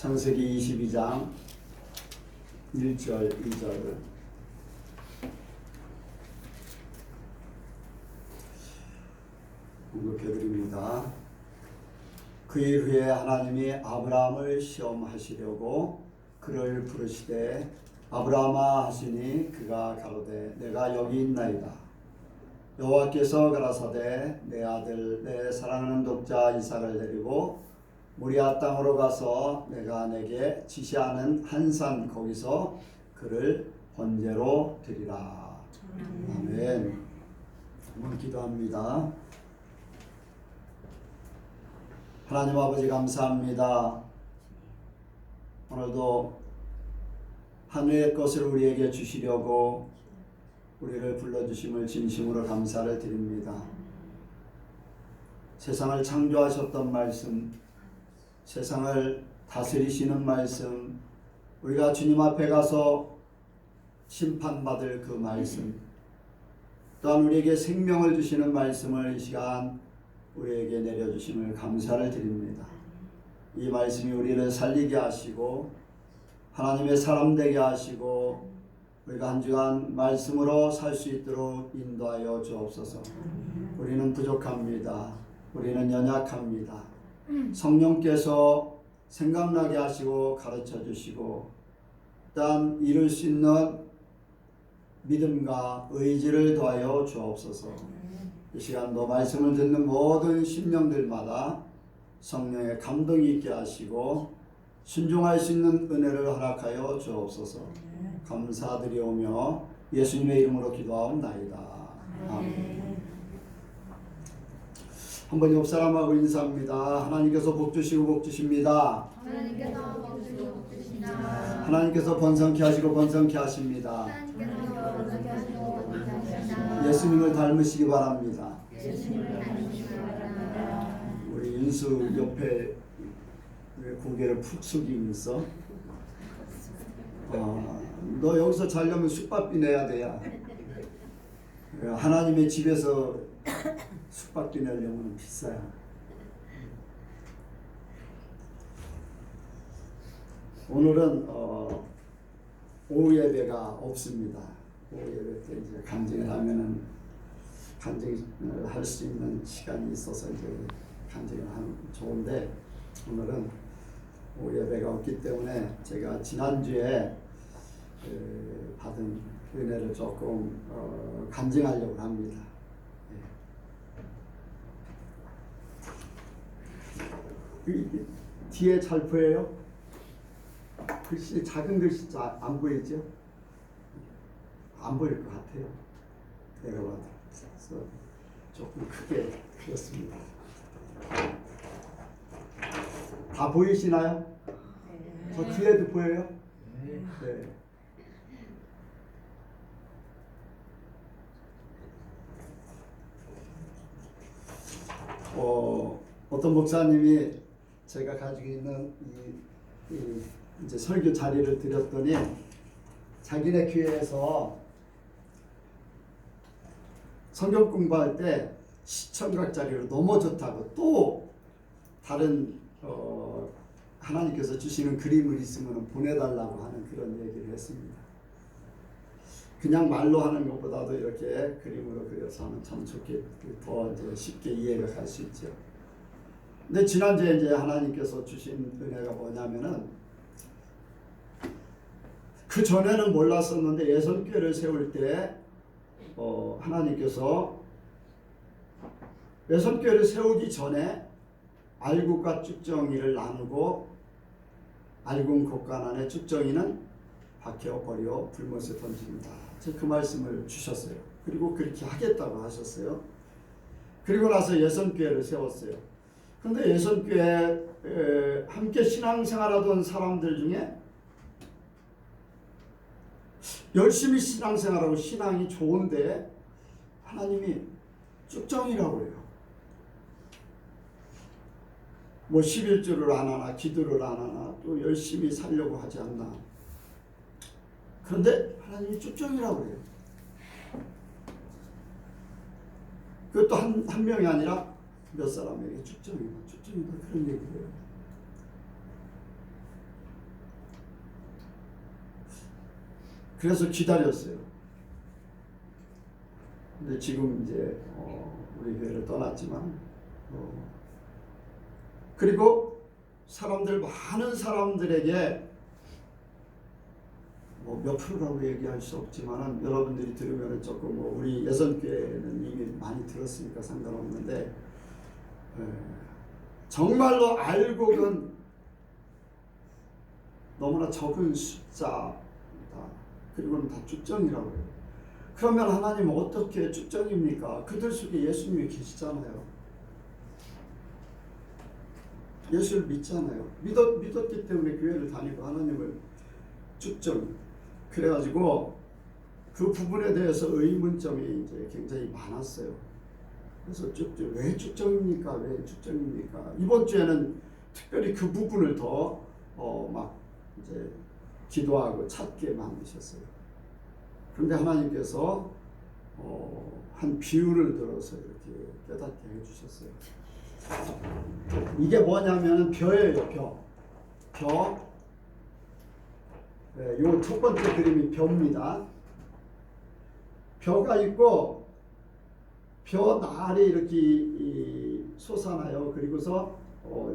창세기 22장 1절 2절을 공독해드립니다. 그 일 후에 하나님이 아브라함을 시험하시려고 그를 부르시되 아브라함아 하시니 그가 가로되 내가 여기 있나이다. 여호와께서 가라사대 내 아들 내 사랑하는 독자 이삭을 데리고 모리아 땅으로 가서 내가 내게 지시하는 한 산 거기서 그를 번제로 드리라. 아멘. 한번 기도합니다. 하나님 아버지 감사합니다. 오늘도 하늘의 것을 우리에게 주시려고 우리를 불러주심을 진심으로 감사를 드립니다. 세상을 창조하셨던 말씀, 세상을 다스리시는 말씀, 우리가 주님 앞에 가서 심판받을 그 말씀, 또한 우리에게 생명을 주시는 말씀을 이 시간 우리에게 내려주심을 감사를 드립니다. 이 말씀이 우리를 살리게 하시고 하나님의 사람 되게 하시고 우리가 한 주간 말씀으로 살 수 있도록 인도하여 주옵소서. 우리는 부족합니다. 우리는 연약합니다. 성령께서 생각나게 하시고 가르쳐 주시고 또한 이룰 수 있는 믿음과 의지를 더하여 주옵소서. 이 시간도 말씀을 듣는 모든 심령들마다 성령의 감동이 있게 하시고 순종할 수 있는 은혜를 허락하여 주옵소서. 감사드리오며 예수님의 이름으로 기도하옵나이다. 아멘. 한번 옆 사람하고 인사합니다. 하나님께서 복 주시고 복 주십니다. 하나님께서 복 주시고 복 주십니다. 하나님께서 번성케 하시고 번성케 하십니다. 예수님을 닮으시기 바랍니다. 우리 윤수 옆에 고개를 푹 숙이면서 너 여기서 자려면 숙박비 내야 돼야. 하나님의 집에서 숙박비 내려면 비싸요. 오늘은 오후 예배가 없습니다. 오후 예배 때 이제 간증을 하면은 간증을 할 수 있는 시간이 있어서 이제 간증을 하면 좋은데 오늘은 오후 예배가 없기 때문에 제가 지난주에 받은 은혜를 조금 간증하려고 합니다. 뒤에 잘 보여요? 글씨 작은 글씨 안 보이죠? 안 보일 것 같아요. 내가 봐도 그래서 조금 크게 그렸습니다. 다 보이시나요? 저 뒤에도 보여요? 네. 어떤 목사님이 제가 가지고 있는 이제 설교 자리를 드렸더니 자기네 교회에서 성경 공부할 때 시청각 자리로 너무 좋다고 또 다른 하나님께서 주시는 그림을 있으면 보내달라고 하는 그런 얘기를 했습니다. 그냥 말로 하는 것보다도 이렇게 그림으로 그려서 하면 참 좋게 더 이제 쉽게 이해가 갈 수 있죠. 근데 지난주에 이제 하나님께서 주신 은혜가 뭐냐면은 그 전에는 몰랐었는데 예선교회를 세울 때 하나님께서 예선교회를 세우기 전에 알국과 쭉정이를 나누고 알군 곳간 안에 쭉정이는 박혀 버려 불못에 던집니다. 그 말씀을 주셨어요. 그리고 그렇게 하겠다고 하셨어요. 그리고 나서 예선교회를 세웠어요. 그런데 예선교회 함께 신앙생활하던 사람들 중에 열심히 신앙생활하고 신앙이 좋은데 하나님이 쭉정이라고 해요. 뭐 11조를 안 하나 기도를 안 하나 또 열심히 살려고 하지 않나. 그런데 하나님이 쭉정이라고 해요. 그것도 한 명이 아니라 몇 사람에게 쭉정이다 그런 얘기를 해요. 그래서 기다렸어요. 근데 지금 이제 우리 교회를 떠났지만 그리고 많은 사람들에게 몇 프로라고 얘기할 수 없지만 여러분들이 들으면 조금 우리 예선교회는 이미 많이 들었으니까 상관없는데 정말로 알고는 너무나 적은 숫자다. 그리고는 다 축정이라고 해요. 그러면 하나님은 어떻게 축정입니까? 그들 속에 예수님이 계시잖아요. 예수를 믿잖아요. 믿었기 때문에 교회를 다니고 하나님을 축정. 그래가지고 그 부분에 대해서 의문점이 이제 굉장히 많았어요. 그래서 왜 축정입니까? 왜 축정입니까? 이번 주에는 특별히 그 부분을 더 막 이제 기도하고 찾게 만드셨어요. 그런데 하나님께서 한 비유를 들어서 이렇게 깨닫게 해주셨어요. 이게 뭐냐면은 벼예요. 벼. 네, 요 첫 번째 그림이 벼입니다. 벼가 있고 벼 날이 이렇게 솟아나요. 그리고서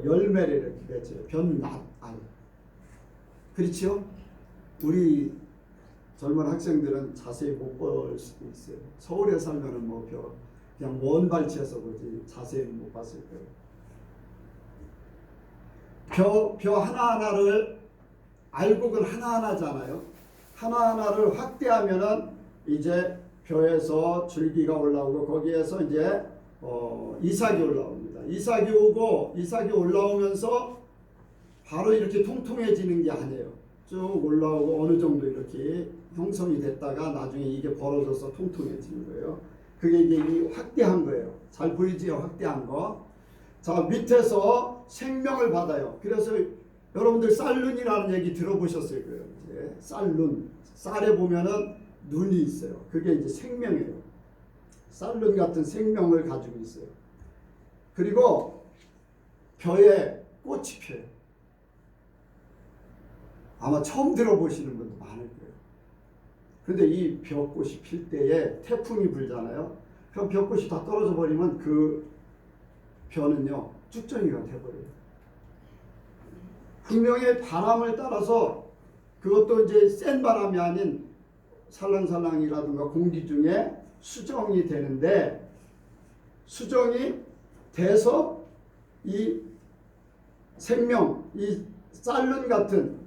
열매를 이렇게 맺어요. 벼낫 알. 그렇죠? 우리 젊은 학생들은 자세히 못 볼 수도 있어요. 서울에 살면은 그냥 먼 발치에서 보지 자세히 못 봤을 거예요. 벼 하나하나를 알곡은 하나하나잖아요. 하나하나를 확대하면은 이제 벼에서 줄기가 올라오고 거기에서 이제 이삭이 올라옵니다. 이삭이 올라오면서 바로 이렇게 통통해지는 게 아니에요. 쭉 올라오고 어느 정도 이렇게 형성이 됐다가 나중에 이게 벌어져서 통통해지는 거예요. 그게 이제 확대한 거예요. 잘 보이지요? 확대한 거. 자, 밑에서 생명을 받아요. 그래서 여러분들 쌀눈이라는 얘기 들어보셨을 거예요. 이제 쌀눈. 쌀에 보면은 눈이 있어요. 그게 이제 생명이에요. 쌀눈 같은 생명을 가지고 있어요. 그리고 벼에 꽃이 펴요. 아마 처음 들어보시는 분도 많을 거예요. 그런데 이 벼꽃이 필 때에 태풍이 불잖아요. 그럼 벼꽃이 다 떨어져 버리면 그 벼는요 쭉정이가 돼버려요. 분명히 바람을 따라서 그것도 이제 센 바람이 아닌 살랑살랑이라든가 공기 중에 수정이 되는데 수정이 돼서 이 생명, 이 쌀눈 같은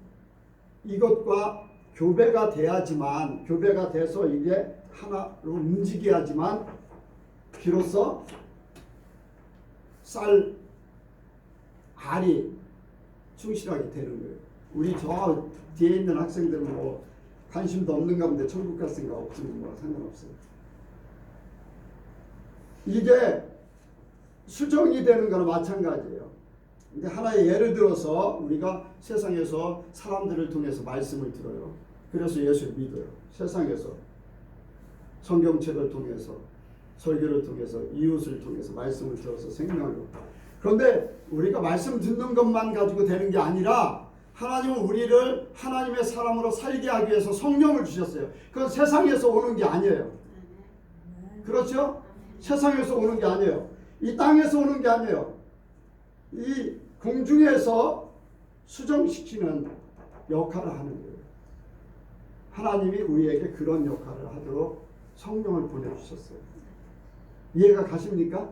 이것과 교배가 돼서 이게 하나로 움직여야지만 비로소 쌀 알이 충실하게 되는 거예요. 우리 저 뒤에 있는 학생들은 관심도 없는 가운데 천국 갈 생각 없으면 상관없어요. 이게 수정이 되는 거나 마찬가지예요. 근데 하나의 예를 들어서 우리가 세상에서 사람들을 통해서 말씀을 들어요. 그래서 예수를 믿어요. 세상에서 성경책을 통해서 설교를 통해서 이웃을 통해서 말씀을 들어서 생명을 얻고. 그런데 우리가 말씀 듣는 것만 가지고 되는 게 아니라 하나님은 우리를 하나님의 사람으로 살게 하기 위해서 성령을 주셨어요. 그건 세상에서 오는 게 아니에요. 그렇죠? 세상에서 오는 게 아니에요. 이 땅에서 오는 게 아니에요. 이 공중에서 수정시키는 역할을 하는 거예요. 하나님이 우리에게 그런 역할을 하도록 성령을 보내주셨어요. 이해가 가십니까?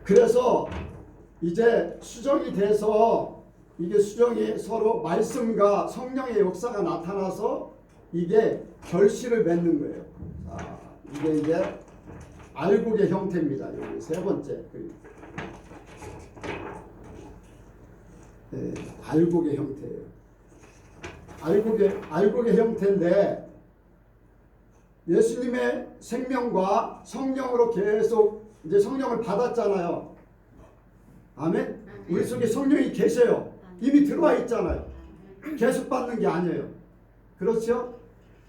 그래서 이제 수정이 돼서 이게 수정이 서로 말씀과 성령의 역사가 나타나서 이게 결실을 맺는 거예요. 자, 이게 이제 알곡의 형태입니다. 여기 세 번째. 네, 알곡의 형태예요. 알곡의 형태인데 예수님의 생명과 성령으로 계속 이제 성령을 받았잖아요. 아멘? 우리 속에 성령이 계셔요. 이미 들어와 있잖아요. 계속 받는 게 아니에요. 그렇죠?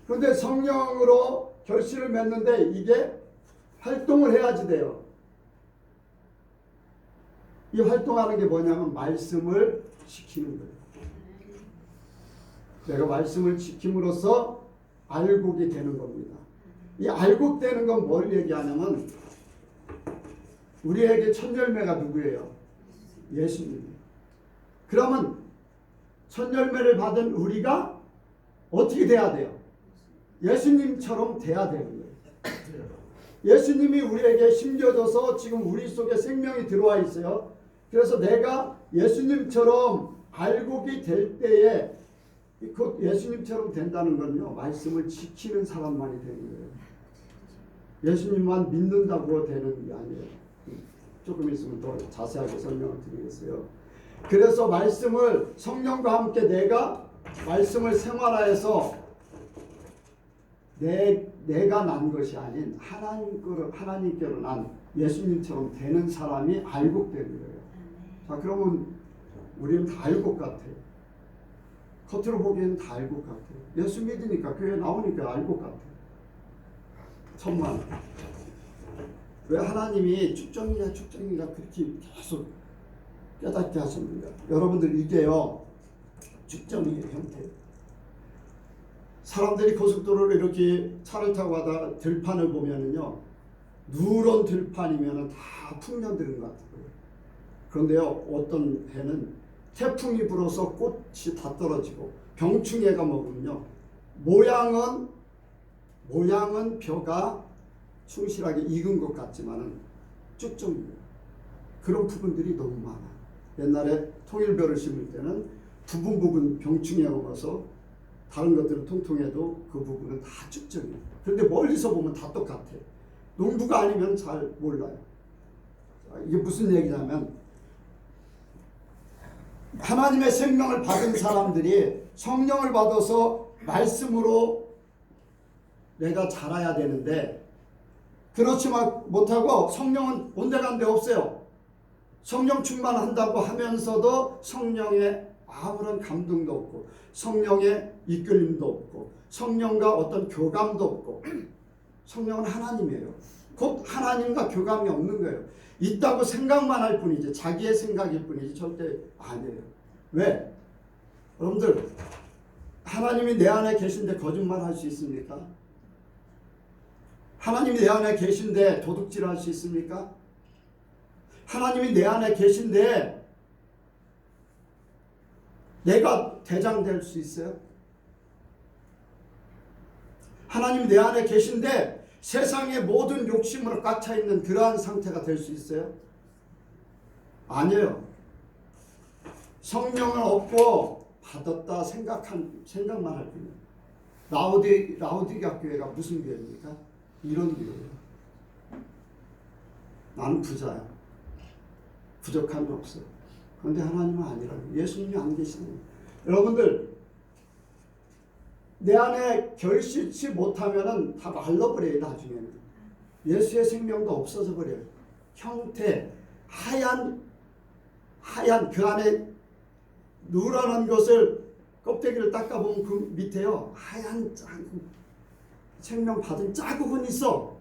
그런데 성령으로 결실을 맺는데 이게 활동을 해야지 돼요. 이 활동하는 게 뭐냐면 말씀을 시키는 거예요. 내가 말씀을 지킴으로써 알곡이 되는 겁니다. 이 알곡되는 건 뭘 얘기하냐면 우리에게 첫 열매가 누구예요? 예수님이에요. 그러면 첫 열매를 받은 우리가 어떻게 돼야 돼요? 예수님처럼 돼야 되는 거예요. 예수님이 우리에게 심겨져서 지금 우리 속에 생명이 들어와 있어요. 그래서 내가 예수님처럼 알곡이 될 때에 그 예수님처럼 된다는 건요, 말씀을 지키는 사람만이 되는 거예요. 예수님만 믿는다고 되는 게 아니에요. 조금 있으면 더 자세하게 설명을 드리겠어요. 그래서 말씀을 성령과 함께 내가 말씀을 생활하여서 내가 난 것이 아닌 하나님께로 난 예수님처럼 되는 사람이 알곡되는 거예요. 자, 그러면 우리는 다 알곡 같아요. 겉으로 보기에는 다 알곡 같아요. 예수 믿으니까 교회 나오니까 알곡 같아요. 천만. 왜 하나님이 축정인가 그렇게 계속 깨닫게 하십니까? 여러분들 이게요, 축정이의 형태. 사람들이 고속도로를 이렇게 차를 타고 가다가 들판을 보면은요, 누런 들판이면은 다 풍년들은 것 같아요. 그런데요, 어떤 해는 태풍이 불어서 꽃이 다 떨어지고 병충해가 먹으면요, 모양은 벼가 충실하게 익은 것 같지만은 쭉정이에요. 그런 부분들이 너무 많아요. 옛날에 통일벼를 심을 때는 부분 병충해가 먹어서 다른 것들은 통통해도 그 부분은 다 쭉정이에요. 그런데 멀리서 보면 다 똑같아요. 농부가 아니면 잘 몰라요. 이게 무슨 얘기냐면 하나님의 생명을 받은 사람들이 성령을 받아서 말씀으로 내가 자라야 되는데 그렇지 못하고 성령은 온데간데 없어요. 성령 충만한다고 하면서도 성령의 아무런 감동도 없고 성령의 이끌림도 없고 성령과 어떤 교감도 없고 성령은 하나님이에요. 곧 하나님과 교감이 없는 거예요. 있다고 생각만 할 뿐이지 자기의 생각일 뿐이지 절대 아니에요. 왜? 여러분들 하나님이 내 안에 계신데 거짓말 할 수 있습니까? 하나님이 내 안에 계신데 도둑질 할 수 있습니까? 하나님이 내 안에 계신데 내가 대장 될 수 있어요? 하나님이 내 안에 계신데 세상의 모든 욕심으로 꽉 차 있는 그러한 상태가 될 수 있어요? 아니에요. 성령을 얻고 받았다 생각만 할 뿐이에요. 라오디게아 교회가 무슨 교회입니까? 이런 교회예요. 나는 부자야. 부족함이 없어. 그런데 하나님은 아니라고. 예수님이 안 계시는 거예요. 여러분들 내 안에 결실치 못하면은 다 말라버려요. 나중에는 예수의 생명도 없어져 버려요. 형태 하얀 그 안에 누런 것을 껍데기를 닦아보면 그 밑에요 하얀 생명 받은 자국은 있어.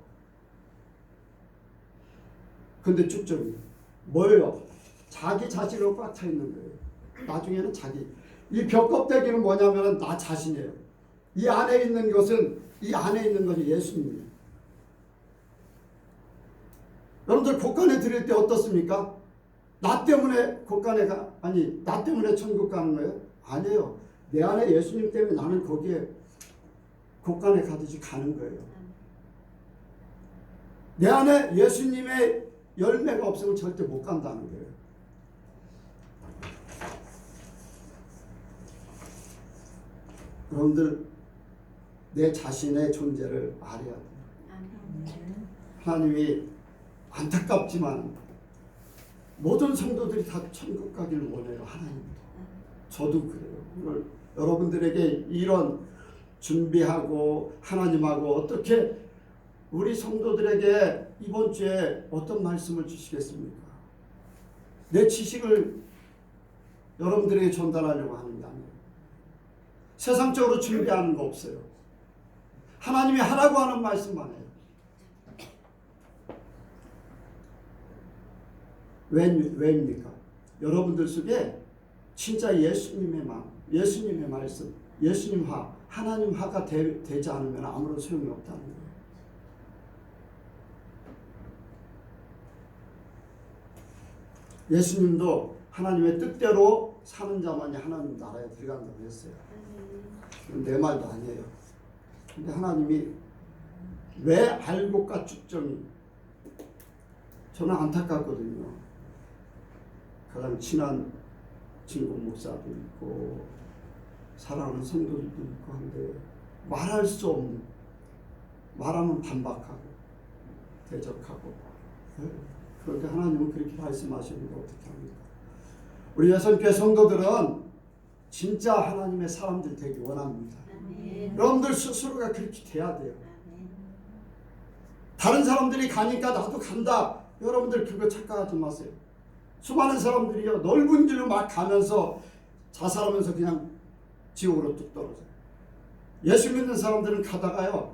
근데 쭉정이 뭐예요? 자기 자신으로 꽉 차 있는 거예요. 나중에는 이 벽 껍데기는 뭐냐면 나 자신이에요. 이 안에 있는 것이 예수님이에요. 여러분들 곳간에 드릴 때 어떻습니까? 나 때문에 나 때문에 천국 가는 거예요? 아니에요. 내 안에 예수님 때문에 나는 거기에 곳간에 가듯이 가는 거예요. 내 안에 예수님의 열매가 없으면 절대 못 간다는 거예요. 여러분들 내 자신의 존재를 알아야 돼요. 하나님이 안타깝지만 모든 성도들이 다 천국 가기를 원해요. 하나님도. 저도 그래요. 여러분들에게 이런 준비하고 하나님하고 어떻게 우리 성도들에게 이번 주에 어떤 말씀을 주시겠습니까? 내 지식을 여러분들에게 전달하려고 하는 게 아니에요. 세상적으로 준비하는 거 없어요. 하나님이 하라고 하는 말씀만 해요. 왜입니까? 여러분들 속에 진짜 예수님의 마음, 예수님의 말씀, 예수님화, 하나님화가 되지 않으면 아무런 소용이 없다는 거예요. 예수님도 하나님의 뜻대로 사는 자만이 하나님 나라에 들어간다고 했어요. 내 말도 아니에요. 근데 하나님이 왜 알곡과 쭉정이, 저는 안타깝거든요. 가장 친한 친구 목사도 있고 사랑하는 성도들도 있고 한데 말할 수 없는, 말하면 반박하고 대적하고. 그런데 하나님은 그렇게 말씀하시는데 어떻게 합니까? 우리 여성교회 성도들은 진짜 하나님의 사람들 되기 원합니다. 여러분들 스스로가 그렇게 돼야 돼요. 다른 사람들이 가니까 나도 간다. 여러분들 그거 착각하지 마세요. 수많은 사람들이요, 넓은 길로 막 가면서 자살하면서 그냥 지옥으로 뚝 떨어져요. 예수 믿는 사람들은 가다가요,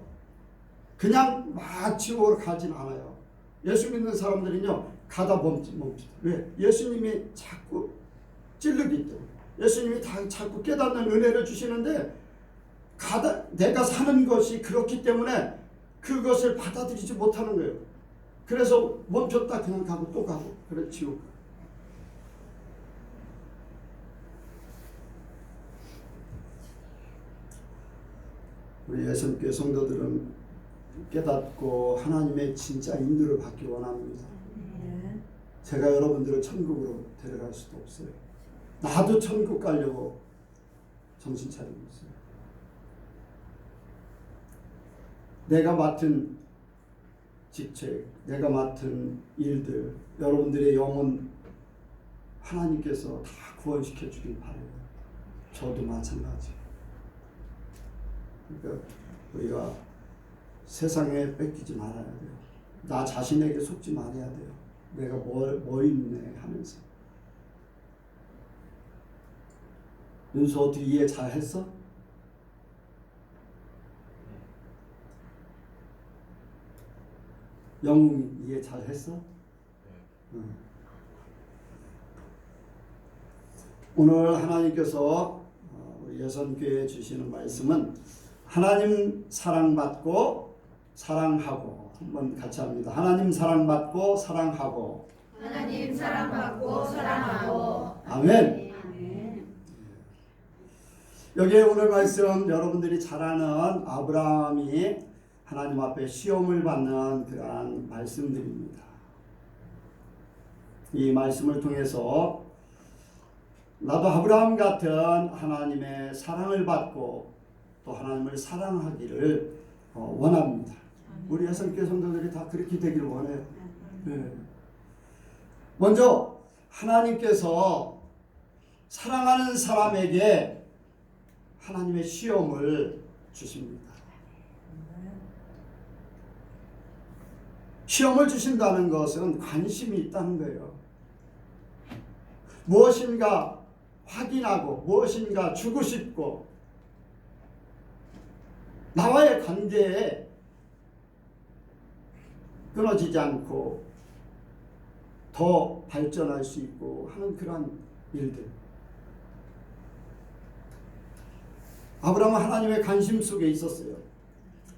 그냥 막 지옥으로 가진 않아요. 예수 믿는 사람들은요, 가다 멈춥니다. 왜? 예수님이 자꾸 찔르기 때문에. 예수님이 자꾸 깨닫는 은혜를 주시는데, 내가 사는 것이 그렇기 때문에 그것을 받아들이지 못하는 거예요. 그래서 멈췄다 그냥 가고 또 가고, 그래 지옥. 우리 예수님께 성도들은 깨닫고 하나님의 진짜 인도를 받기 원합니다. 제가 여러분들을 천국으로 데려갈 수도 없어요. 나도 천국 가려고 정신 차리고 있어요. 내가 맡은 직책, 내가 맡은 일들, 여러분들의 영혼 하나님께서 다 구원시켜 주길 바라요. 저도 마찬가지. 그러니까 우리가 세상에 뺏기지 말아야 돼요. 나 자신에게 속지 말아야 돼요. 내가 뭐 있네 하면서. 윤수 어떻게 이해 잘 했어? 영웅이 이해 잘 했어? 응. 오늘 하나님께서 우리 여선교회에 주시는 말씀은 하나님 사랑받고 사랑하고, 한번 같이 합니다. 하나님 사랑받고 사랑하고. 하나님 사랑받고 사랑하고. 아멘. 여기에 오늘 말씀 여러분들이 잘 아는 아브라함이 하나님 앞에 시험을 받는 그러한 말씀들입니다. 이 말씀을 통해서 나도 아브라함 같은 하나님의 사랑을 받고 또 하나님을 사랑하기를 원합니다. 우리 여성교회 성도들이 다 그렇게 되기를 원해요. 네. 먼저 하나님께서 사랑하는 사람에게 하나님의 시험을 주십니다. 시험을 주신다는 것은 관심이 있다는 거예요. 무엇인가 확인하고 무엇인가 주고 싶고 나와의 관계에 끊어지지 않고 더 발전할 수 있고 하는 그러한 일들. 아브라함은 하나님의 관심 속에 있었어요.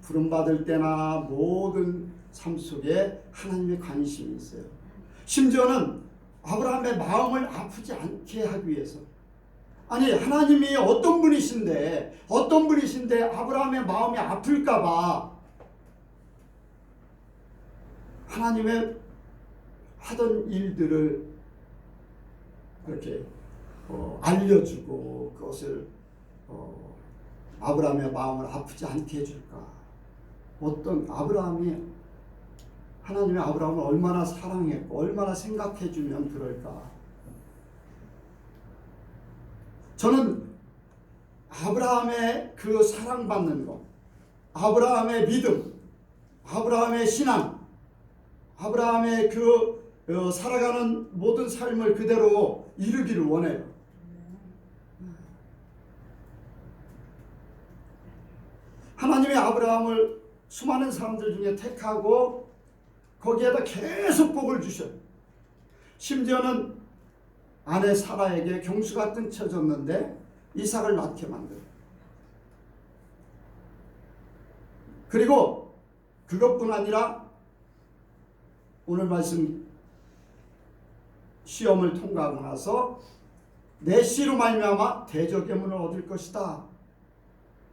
부름받을 때나 모든 삶 속에 하나님의 관심이 있어요. 심지어는 아브라함의 마음을 아프지 않게 하기 위해서, 아니 하나님이 어떤 분이신데 아브라함의 마음이 아플까봐 하나님의 하던 일들을 그렇게 알려주고 그것을 아브라함의 마음을 아프지 않게 해줄까. 어떤 하나님의 아브라함을 얼마나 사랑했고 얼마나 생각해주면 그럴까. 저는 아브라함의 그 사랑받는 것, 아브라함의 믿음, 아브라함의 신앙, 아브라함의 그 살아가는 모든 삶을 그대로 이루기를 원해요. 하나님의 아브라함을 수많은 사람들 중에 택하고 거기에다 계속 복을 주셔요. 심지어는 아내 사라에게 경수가 끊쳐졌는데 이삭을 낳게 만들어요. 그리고 그것뿐 아니라 오늘 말씀 시험을 통과하고 나서 내 씨로 말미암아 대적의 얻을 것이다.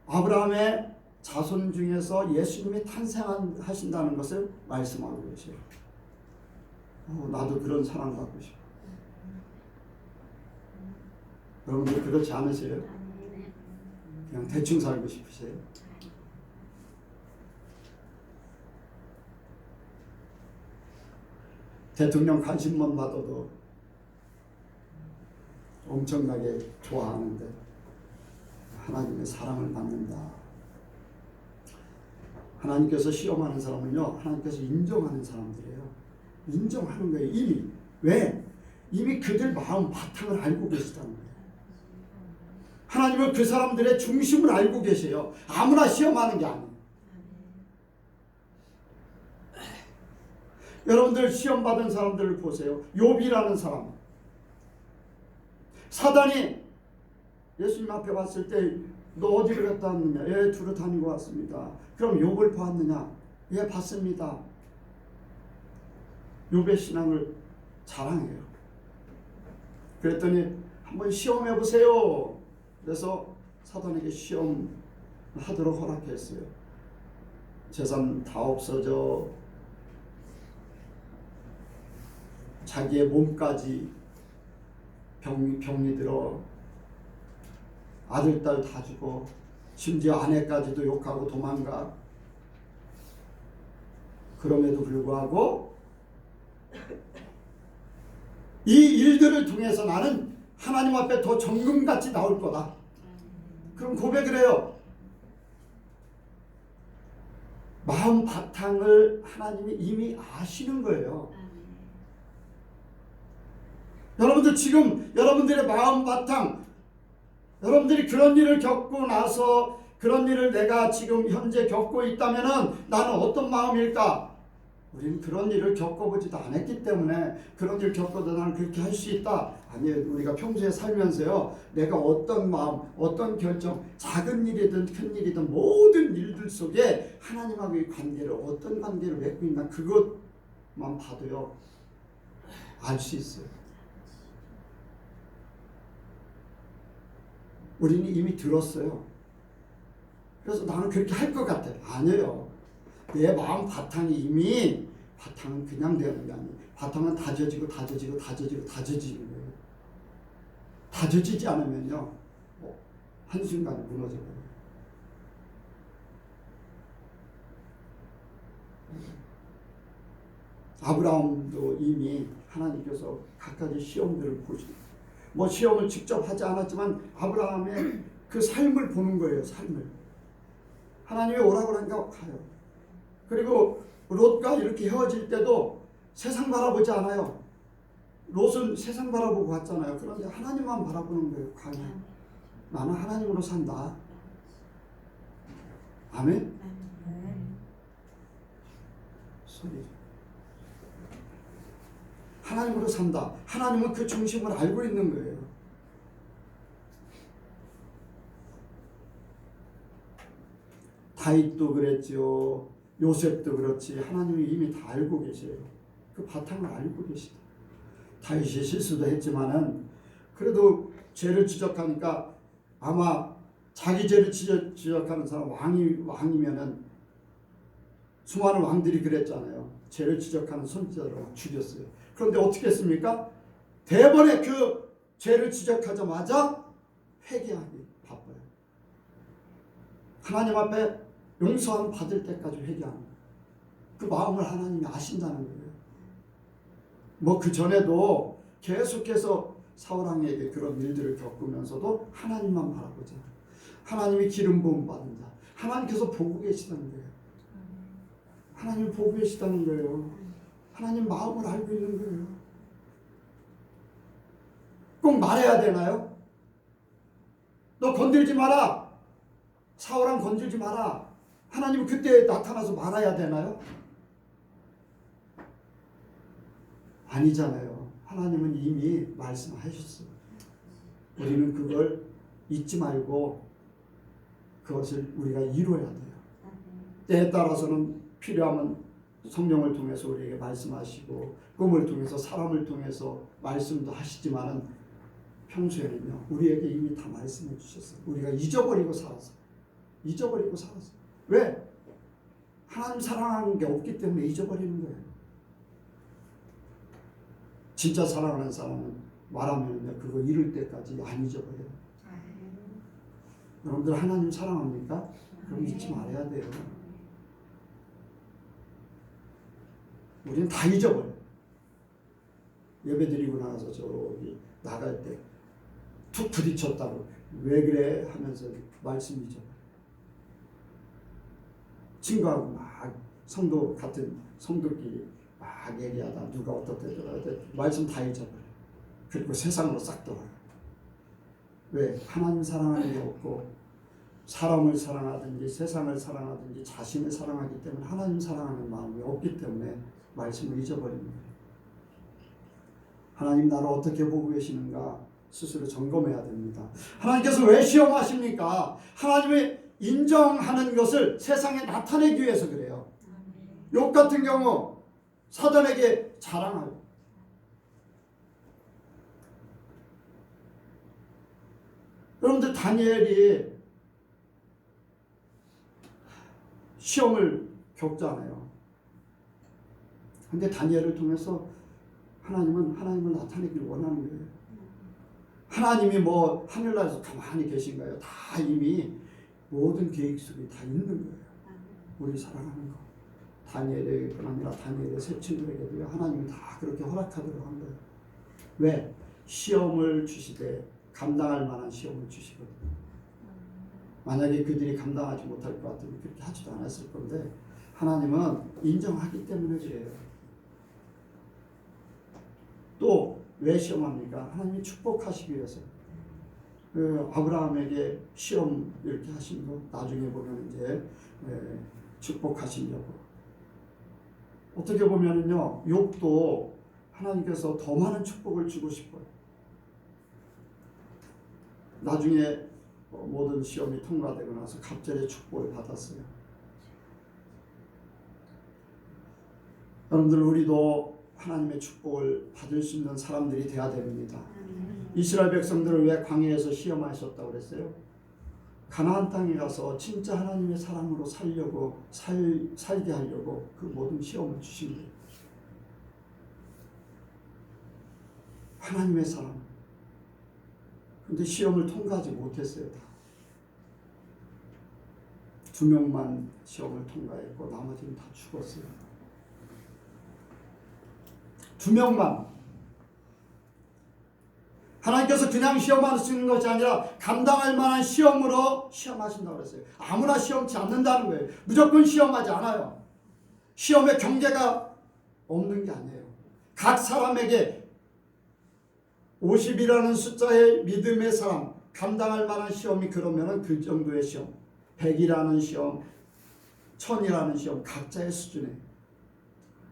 아브라함의 자손 중에서 예수님이 탄생하신다는 것을 말씀하고 계세요. 나도 그런 사랑 받고 싶어. 여러분들 그렇지 않으세요? 그냥 대충 살고 싶으세요? 대통령 관심만 받아도 엄청나게 좋아하는데 하나님의 사랑을 받는다. 하나님께서 시험하는 사람은요, 하나님께서 인정하는 사람들이에요. 인정하는 거예요. 이미. 왜? 이미 그들 마음 바탕을 알고 계시다는 거예요. 하나님은 그 사람들의 중심을 알고 계세요. 아무나 시험하는 게 아니에요. 여러분들 시험 받은 사람들을 보세요. 욥이라는 사람. 사단이 예수님 앞에 왔을 때 너 어디를 갔다 왔느냐? 예, 두루 다니고 왔습니다. 그럼 욥을 보았느냐? 예, 봤습니다. 욥의 신앙을 자랑해요. 그랬더니 한번 시험해 보세요. 그래서 사단에게 시험하도록 허락했어요. 재산 다 없어져, 자기의 몸까지 병이 들어, 아들, 딸 다 죽어, 심지어 아내까지도 욕하고 도망가. 그럼에도 불구하고 이 일들을 통해서 나는 하나님 앞에 더 정금같이 나올 거다. 그럼 고백을 해요. 마음 바탕을 하나님이 이미 아시는 거예요. 여러분들 지금 여러분들의 마음 바탕, 여러분들이 그런 일을 겪고 나서 그런 일을 내가 지금 현재 겪고 있다면은 나는 어떤 마음일까? 우리는 그런 일을 겪어보지도 않았기 때문에 그런 일을 겪어도 나는 그렇게 할 수 있다. 아니에요. 우리가 평소에 살면서요, 내가 어떤 마음, 어떤 결정, 작은 일이든 큰 일이든 모든 일들 속에 하나님하고의 관계를, 어떤 관계를 맺고 있나, 그것만 봐도요 알 수 있어요. 우리는 이미 들었어요. 그래서 나는 그렇게 할 것 같아. 아니에요. 내 마음 바탕이 이미, 바탕은 그냥 되는 게 아니에요. 바탕은 다져지고 다져지고 다져지고 다져지는 거예요. 다져지지 않으면요, 한순간에 무너져버려요. 아브라함도 이미 하나님께서 각가지 시험들을 보시고, 뭐 시험을 직접 하지 않았지만 아브라함의 그 삶을 보는 거예요. 삶을. 하나님이 오라고 하니까 가요. 그리고 롯과 이렇게 헤어질 때도 세상 바라보지 않아요. 롯은 세상 바라보고 갔잖아요. 그런데 하나님만 바라보는 거예요. 가요. 나는 하나님으로 산다. 아멘? 소리. 하나님으로 산다. 하나님은 그 중심을 알고 있는 거예요. 다윗도 그랬죠. 요셉도 그렇지. 하나님이 이미 다 알고 계세요. 그 바탕을 알고 계시다. 다윗이 실수도 했지만은 그래도 죄를 지적하니까, 아마 자기 죄를 지적하는 사람, 왕이면은 수많은 왕들이 그랬잖아요. 죄를 지적하는 손자를 죽였어요. 그런데 어떻게 했습니까? 대번에 그 죄를 지적하자마자 회개하기 바빠요. 하나님 앞에 용서함 받을 때까지 회개하는 거예요. 그 마음을 하나님이 아신다는 거예요. 뭐 그 전에도 계속해서 사울왕에게 그런 일들을 겪으면서도 하나님만 바라보잖아요. 하나님이 기름 부음 받은 자, 하나님께서 보고 계시다는 거예요. 하나님 보고 계시다는 거예요. 하나님 마음을 알고 있는 거예요. 꼭 말해야 되나요? 너 건들지 마라. 사울왕 건들지 마라. 하나님은 그때 나타나서 말아야 되나요? 아니잖아요. 하나님은 이미 말씀하셨어요. 우리는 그걸 잊지 말고 그것을 우리가 이루어야 돼요. 때에 따라서는 필요하면 성령을 통해서 우리에게 말씀하시고 꿈을 통해서 사람을 통해서 말씀도 하시지만은 평소에는요 우리에게 이미 다 말씀해 주셨어요. 우리가 잊어버리고 살았어. 왜? 하나님 사랑하는 게 없기 때문에 잊어버리는 거예요. 진짜 사랑하는 사람은 말하면요 그거 이룰 때까지 안 잊어버려요. 여러분들 하나님 사랑합니까? 그럼 잊지 말아야 돼요. 우리는 다 잊어버려요. 예배 드리고 나서 저기 나갈 때 툭 부딪혔다고 왜 그래 하면서 말씀 잊어버려요. 친구하고 막 성도 같은 성도끼리 막 얘기하다 누가 어떻게 말씀 다 잊어버려요. 그리고 세상으로 싹 돌아요. 왜? 하나님 사랑하는 게 없고 사람을 사랑하든지 세상을 사랑하든지 자신을 사랑하기 때문에 하나님 사랑하는 마음이 없기 때문에 말씀을 잊어버립니다. 하나님 나를 어떻게 보고 계시는가 스스로 점검해야 됩니다. 하나님께서 왜 시험하십니까? 하나님의 인정하는 것을 세상에 나타내기 위해서 그래요. 욥 같은 경우 사단에게 자랑하고 여러분들 다니엘이 시험을 겪잖아요. 근데 다니엘을 통해서 하나님은 하나님을 나타내길 원하는 거예요. 하나님이 뭐 하늘나라에서 가만히 계신가요? 다 이미 모든 계획 속에 다 있는 거예요. 우리 사랑하는 거. 다니엘뿐 아니라 다니엘의 세 친구에게도 하나님이 다 그렇게 허락하도록 한 거예요. 왜? 시험을 주시되 감당할 만한 시험을 주시거든요. 만약에 그들이 감당하지 못할 것 같으면 그렇게 하지도 않았을 건데 하나님은 인정하기 때문에 그래요. 또 왜 시험합니까? 하나님이 축복하시기 위해서. 아브라함에게 시험 이렇게 하신 거 나중에 보면 이제 축복하시려고. 어떻게 보면은요 욥도 하나님께서 더 많은 축복을 주고 싶어요. 나중에 모든 시험이 통과되고 나서 갑절의 축복을 받았어요. 여러분들 우리도 하나님의 축복을 받을 수 있는 사람들이 되어야 됩니다. 이스라엘 백성들을 왜 광야에서 시험하셨다고 그랬어요? 가나안 땅에 가서 진짜 하나님의 사랑으로 살려고 살게 하려고 그 모든 시험을 주신 거예요. 하나님의 사랑. 근데 시험을 통과하지 못했어요. 다. 2명만 시험을 통과했고 나머지는 다 죽었어요. 2명만. 하나님께서 그냥 시험하시는 것이 아니라 감당할 만한 시험으로 시험하신다고 그랬어요. 아무나 시험치 않는다는 거예요. 무조건 시험하지 않아요. 시험에 경계가 없는 게 아니에요. 각 사람에게 50이라는 숫자의 믿음의 사람, 감당할 만한 시험이 그러면은 그 정도의 시험, 100이라는 시험, 1000이라는 시험, 각자의 수준에.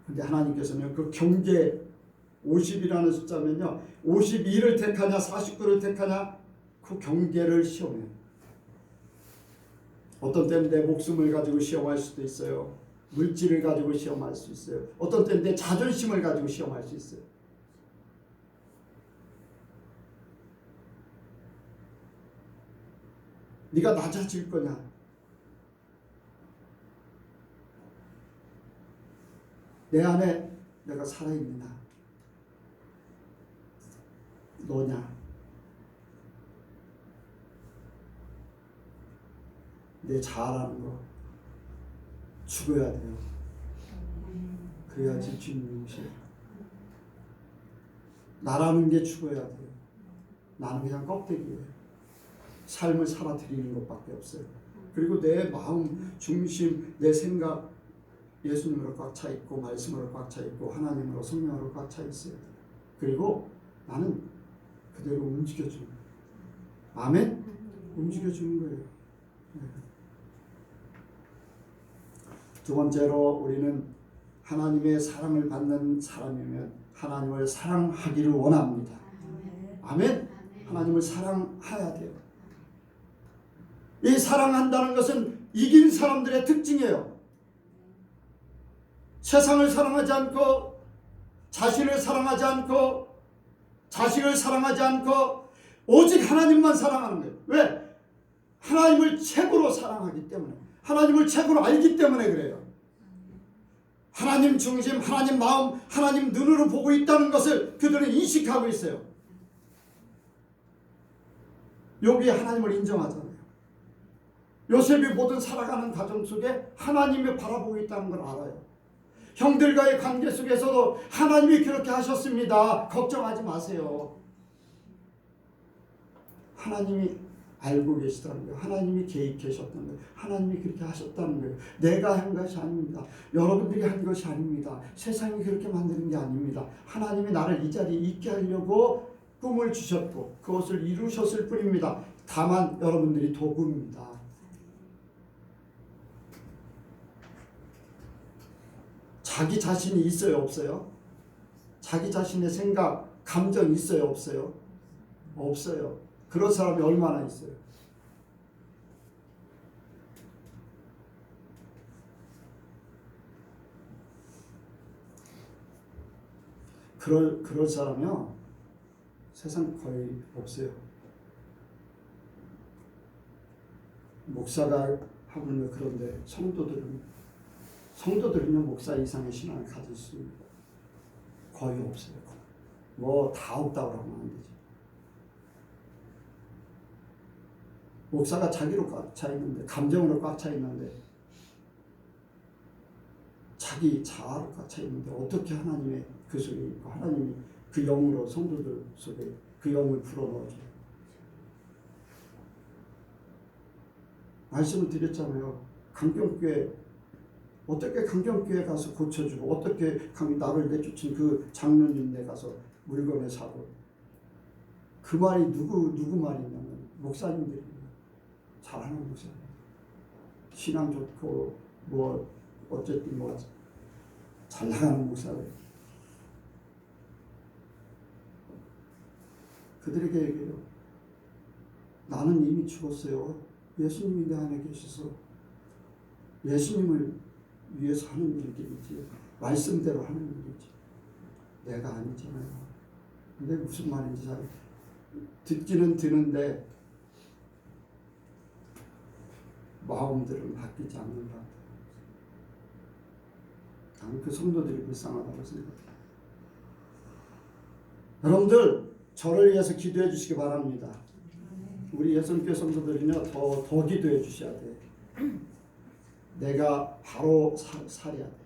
근데 하나님께서는 그 경계 50이라는 숫자면요 52를 택하냐 49를 택하냐 그 경계를 시험해요. 어떤 때는 내 목숨을 가지고 시험할 수도 있어요. 물질을 가지고 시험할 수 있어요. 어떤 때는 내 자존심을 가지고 시험할 수 있어요. 네가 낮아질 거냐? 내 안에 내가 살아있느냐? 너냐? 내 잘하는 거 죽어야 돼요. 그래야지 주님 오셔요. 나라는 게 죽어야 돼요. 나는 그냥 껍데기예요. 삶을 살아드리는 것밖에 없어요. 그리고 내 마음, 중심, 내 생각 예수님으로 꽉 차 있고 말씀으로 꽉 차 있고 하나님으로 성령으로 꽉 차 있어요. 그리고 나는 그대로 움직여주는 거예요. 아멘? 움직여주는 거예요. 네. 두 번째로 우리는 하나님의 사랑을 받는 사람이면 하나님을 사랑하기를 원합니다. 아멘? 하나님을 사랑해야 돼요. 이 사랑한다는 것은 이긴 사람들의 특징이에요. 세상을 사랑하지 않고 자신을 사랑하지 않고 자식을 사랑하지 않고 오직 하나님만 사랑하는 거예요. 왜? 하나님을 최고로 사랑하기 때문에, 하나님을 최고로 알기 때문에 그래요. 하나님 중심, 하나님 마음, 하나님 눈으로 보고 있다는 것을 그들은 인식하고 있어요. 욥이 하나님을 인정하잖아요. 요셉이 모든 살아가는 가정 속에 하나님을 바라보고 있다는 걸 알아요. 형들과의 관계 속에서도 하나님이 그렇게 하셨습니다. 걱정하지 마세요. 하나님이 알고 계시다는 거예요. 하나님이 계획하셨다는 거예요. 하나님이 그렇게 하셨다는 거예요. 내가 한 것이 아닙니다. 여러분들이 한 것이 아닙니다. 세상이 그렇게 만드는 게 아닙니다. 하나님이 나를 이 자리에 있게 하려고 꿈을 주셨고 그것을 이루셨을 뿐입니다. 다만 여러분들이 도구입니다. 자기 자신이 있어요, 없어요? 자기 자신의 생각, 감정 있어요, 없어요? 없어요. 그런 사람이 얼마나 있어요? 그럴 사람이요, 세상 거의 없어요. 목사가 하면 그런데 성도들은요 목사 이상의 신앙을 가질 수 거의 없어요. 뭐 다 없다고 하면 안 되죠. 목사가 자기로 꽉 차 있는데, 감정으로 꽉 차 있는데, 자기 자아로 꽉 차 있는데 어떻게 하나님의 그 속에 있고 하나님이 그 영으로 성도들 속에 그 영을 불어넣어줘요. 말씀을 드렸잖아요. 강경교회 어떻게 강경교회 가서 고쳐주고 어떻게 나를 내쫓은 그 장로님네 가서 물건을 사고, 그 말이 누구 말이냐면 목사님들이에요. 잘하는 목사님, 신앙 좋고 뭐 어쨌든 뭐 잘 나가는 목사들, 그들에게 얘기해요. 나는 이미 죽었어요. 예수님이 내 안에 계셔서 예수님을 위해서 하는 일들이지, 말씀대로 하는 일이지 내가 아니잖아요. 근데 무슨 말인지 잘 듣기는 드는데 마음들은 바뀌지 않는 것 같아요. 나는 그 성도들이 불쌍하다고 생각해요. 여러분들 저를 위해서 기도해 주시기 바랍니다. 우리 예선교회 성도들은요 더 기도해 주셔야 돼. 내가 바로 살아야 돼.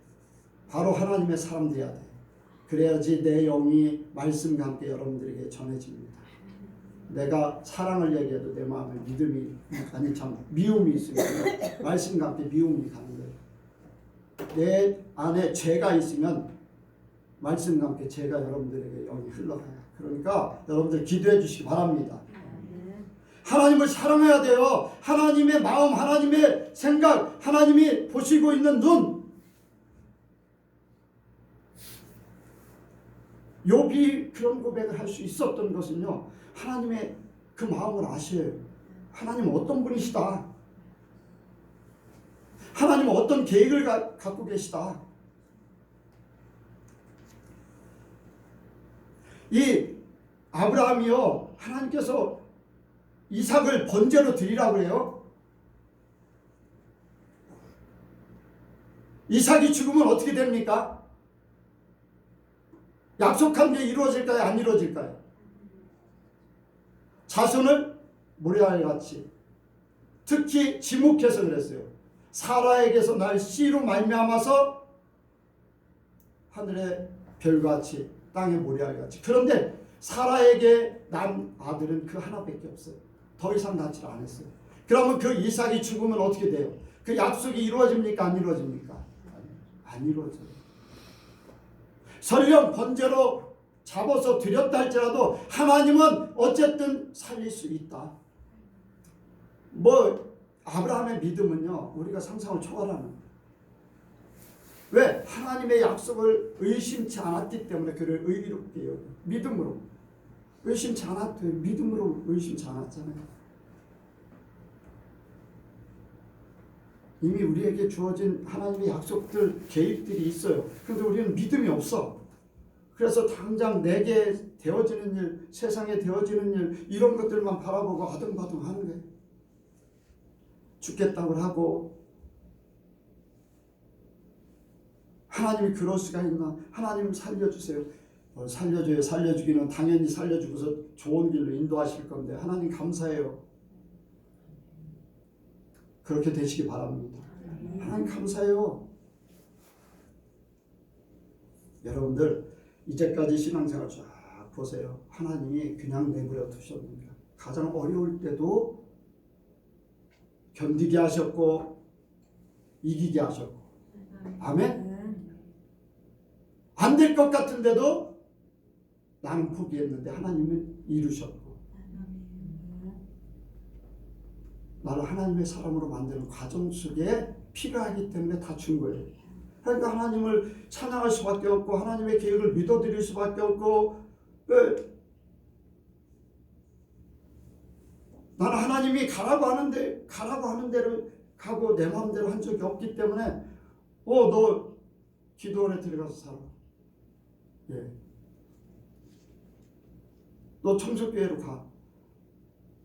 바로 하나님의 사람 돼야 돼. 그래야지 내 영이 말씀과 함께 여러분들에게 전해집니다. 내가 사랑을 얘기해도 내 마음에 믿음이 아니 참 미움이 있으면 말씀과 함께 미움이 가는 거예요. 내 안에 죄가 있으면 말씀과 함께 죄가 여러분들에게 영이 흘러가요. 그러니까 여러분들 기도해 주시기 바랍니다. 하나님을 사랑해야 돼요. 하나님의 마음, 하나님의 생각, 하나님이 보시고 있는 눈. 욥이 그런 고백을 할 수 있었던 것은요, 하나님의 그 마음을 아셔요. 하나님은 어떤 분이시다. 하나님은 어떤 계획을 갖고 계시다. 이 아브라함이요, 하나님께서 이삭을 번제로 드리라고 해요. 이삭이 죽으면 어떻게 됩니까? 약속한 게 이루어질까요? 안 이루어질까요? 자손을 모리아같이, 특히 지목해서 그랬어요. 사라에게서 날 씨로 말미암아서 하늘의 별같이 땅의 모리아같이. 그런데 사라에게 난 아들은 그 하나밖에 없어요. 더 이상 낳지를 않았어요. 그러면 그 이삭이 죽으면 어떻게 돼요? 그 약속이 이루어집니까? 안 이루어집니까? 안 이루어져요. 설령 번제로 잡아서 드렸다 할지라도 하나님은 어쨌든 살릴 수 있다. 뭐 아브라함의 믿음은요, 우리가 상상을 초월하는. 왜? 하나님의 약속을 의심치 않았기 때문에 그를 의롭게 여겨. 믿음으로. 의심치 않았대요. 믿음으로 의심치 않았잖아요. 이미 우리에게 주어진 하나님의 약속들, 계획들이 있어요. 그런데 우리는 믿음이 없어. 그래서 당장 내게 되어지는 일, 세상에 되어지는 일, 이런 것들만 바라보고 아등바등 하는 거예요. 죽겠다고 하고, 하나님이 그럴 수가 있나? 하나님 살려주세요. 살려줘요. 살려주기는 당연히 살려주고서 좋은 길로 인도하실 건데, 하나님 감사해요. 그렇게 되시기 바랍니다. 하나님 감사해요. 여러분들 이제까지 신앙생활 쫙 보세요. 하나님이 그냥 내버려 두셨습니다. 가장 어려울 때도 견디게 하셨고 이기게 하셨고, 아멘. 안 될 것 같은데도 나는 포기했는데 하나님은 이루셨고, 나를 하나님의 사람으로 만드는 과정 속에 필요하기 때문에 다 준 거예요. 그러니까 하나님을 찬양할 수밖에 없고 하나님의 계획을 믿어드릴 수밖에 없고, 나는 하나님이 가라고 하는 대로 가고 내 마음대로 한 적이 없기 때문에 너 기도원에 들어가서 살아. 예. 너 청소교회로 가.